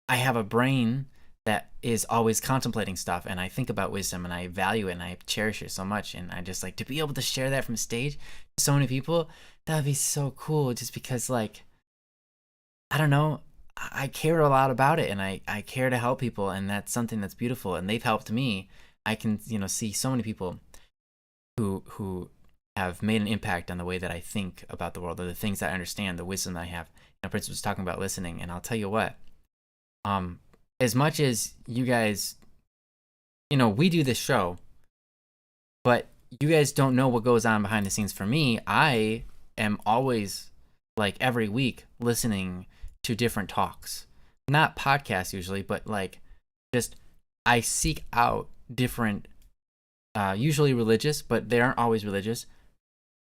I have a brain that is always contemplating stuff, and I think about wisdom, and I value it, and I cherish it so much, and I just like to be able to share that from stage to so many people. That would be so cool, just because, like, I don't know, I care a lot about it, and I care to help people, and that's something that's beautiful, and they've helped me. I can, you know, see so many people who have made an impact on the way that I think about the world, or the things that I understand, the wisdom that I have. You know, Prince was talking about listening, and I'll tell you what, as much as you guys, you know, we do this show, but you guys don't know what goes on behind the scenes. For me, I am always, like, every week listening to different talks, not podcasts usually, but like, just, I seek out different, usually religious, but they aren't always religious,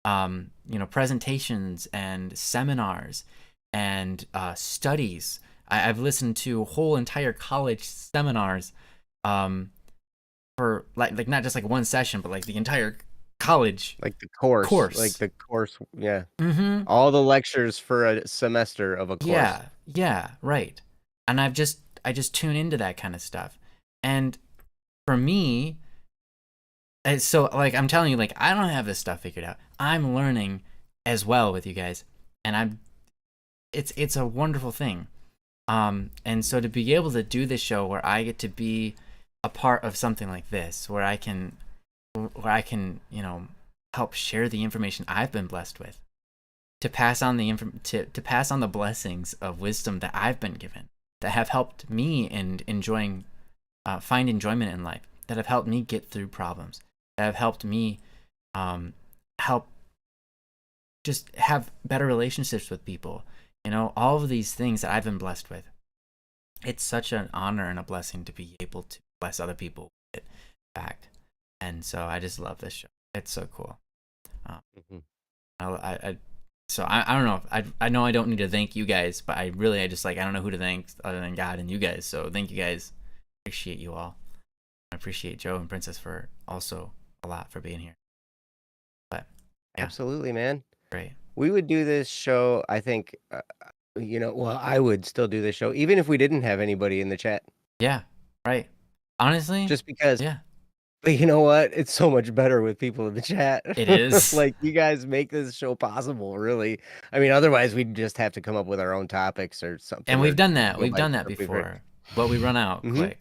you know, presentations and seminars and studies. I've listened to whole entire college seminars, for like not just like one session, but like the entire college, like the course, yeah. Mm-hmm. All the lectures for a semester of a course. Yeah, right. And I just tune into that kind of stuff, and for me, so like I'm telling you, like, I don't have this stuff figured out. I'm learning as well with you guys, and it's a wonderful thing. And so to be able to do this show where I get to be a part of something like this, where I can, you know, help share the information I've been blessed with, to pass on to pass on the blessings of wisdom that I've been given, that have helped me in find enjoyment in life, that have helped me get through problems, that have helped me help just have better relationships with people. You know, all of these things that I've been blessed with. It's such an honor and a blessing to be able to bless other people with it back. And so I just love this show. It's so cool. So I don't know. I know I don't need to thank you guys, but I just like, I don't know who to thank other than God and you guys. So thank you guys. Appreciate you all. I appreciate Joe and Princess for also a lot for being here. But yeah. Absolutely, man. Great. We would do this show, I think, you know, well, I would still do this show, even if we didn't have anybody in the chat. Yeah, right. Honestly, just because, yeah. But you know what? It's so much better with people in the chat. It is. Like, you guys make this show possible, really. I mean, otherwise, we'd just have to come up with our own topics or something. And we've done that. We've done that before, but we run out quick.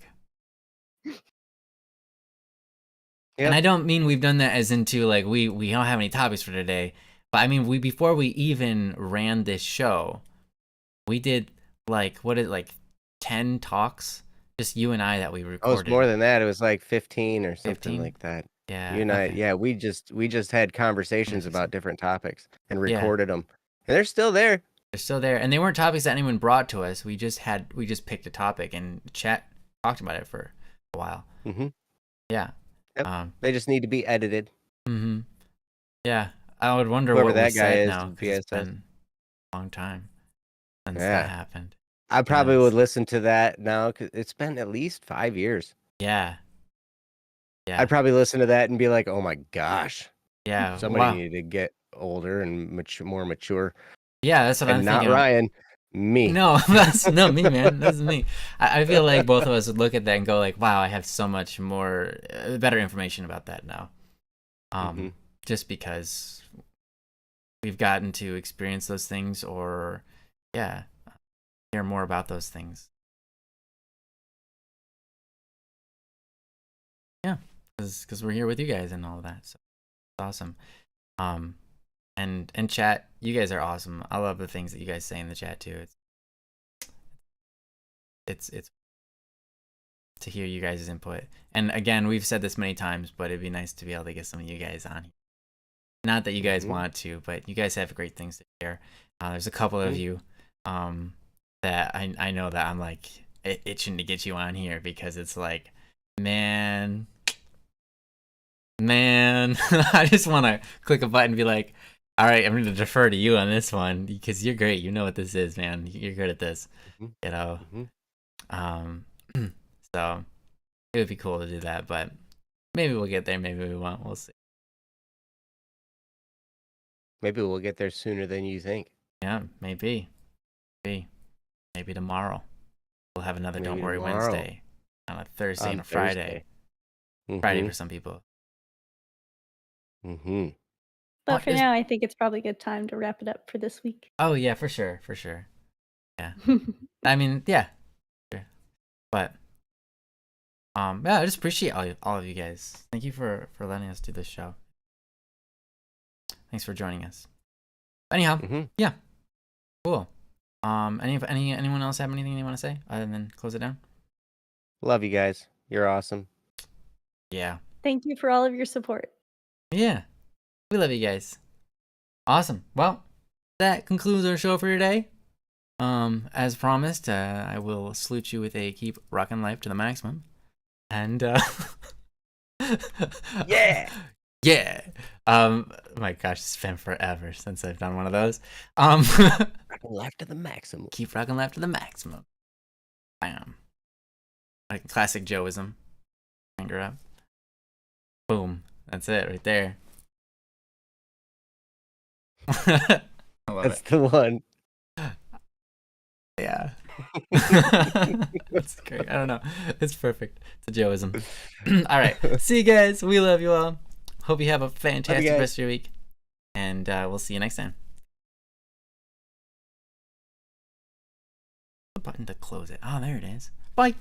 Yep. And I don't mean we've done that as into like we don't have any topics for today, but I mean before we even ran this show, we did like 10 talks, just you and I, that we recorded. Oh, it was more than that. It was like 15 or something 15? Like that. Yeah. You and I, Okay. yeah, we just had conversations about Interesting. different topics and Yeah. recorded them, and they're still there. They're still there, and they weren't topics that anyone brought to us. We just picked a topic and chat talked about it for a while. Mm-hmm. Yeah. Yep. Um. They just need to be edited. Mm-hmm. Yeah. I would wonder Whoever what we that guy said is, now because it's BSS. been a long time since that Yeah, happened. I probably would Yes. listen to that now because it's been at least 5 years. Yeah. Yeah. I'd probably listen to that and be like, "Oh my gosh, Yeah. somebody Wow. needed to get older and more mature." Yeah. That's what I'm And not thinking. Ryan, me. No, that's no me, man. That's me. I feel like both of us would look at that and go like, "Wow, I have so much more, better information about that now." Mm-hmm. Just because we've gotten to experience those things, or yeah, hear more about those things. Yeah, because we're here with you guys and all of that. So it's awesome. Um, and chat, you guys are awesome. I love the things that you guys say in the chat too. It's to hear you guys' input. And again, we've said this many times, but it'd be nice to be able to get some of you guys on here. Not that you guys Mm-hmm. want to, but you guys have great things to share. There's a couple of Mm-hmm. you that I know that I'm like itching to get you on here because it's like, man, I just want to click a button and be like, all right, I'm going to defer to you on this one because you're great. You know what this is, man. You're good at this, Mm-hmm. you know. Mm-hmm. So it would be cool to do that, but maybe we'll get there. Maybe we won't. We'll see. Maybe we'll get there sooner than you think. Yeah, maybe. Maybe tomorrow. We'll have another Maybe Don't Worry tomorrow. Wednesday on a Thursday On and a Friday. Thursday. Friday Mm-hmm. for some people. Mm-hmm. But for now, I think it's probably a good time to wrap it up for this week. Oh yeah, for sure. Yeah. I mean, yeah. Sure. But yeah, I just appreciate all of you guys. Thank you for letting us do this show. Thanks for joining us. Anyhow, Mm-hmm. yeah. Cool. Anyone else have anything they want to say other than close it down? Love you guys. You're awesome. Yeah. Thank you for all of your support. Yeah. We love you guys. Awesome. Well, that concludes our show for today. As promised, I will salute you with a keep rocking life to the maximum. And Yeah. Yeah. My gosh, it's been forever since I've done one of those. Rocking life to the maximum. Keep rocking life to the maximum. Bam. Like classic Joeism. Finger up. Boom. That's it right there. I love That's it. the one. Yeah. That's great. I don't know. It's perfect. It's a Joeism. All right. See you guys. We love you all. Hope you have a fantastic rest of your week. And we'll see you next time. The button to close it. Oh, there it is. Bye.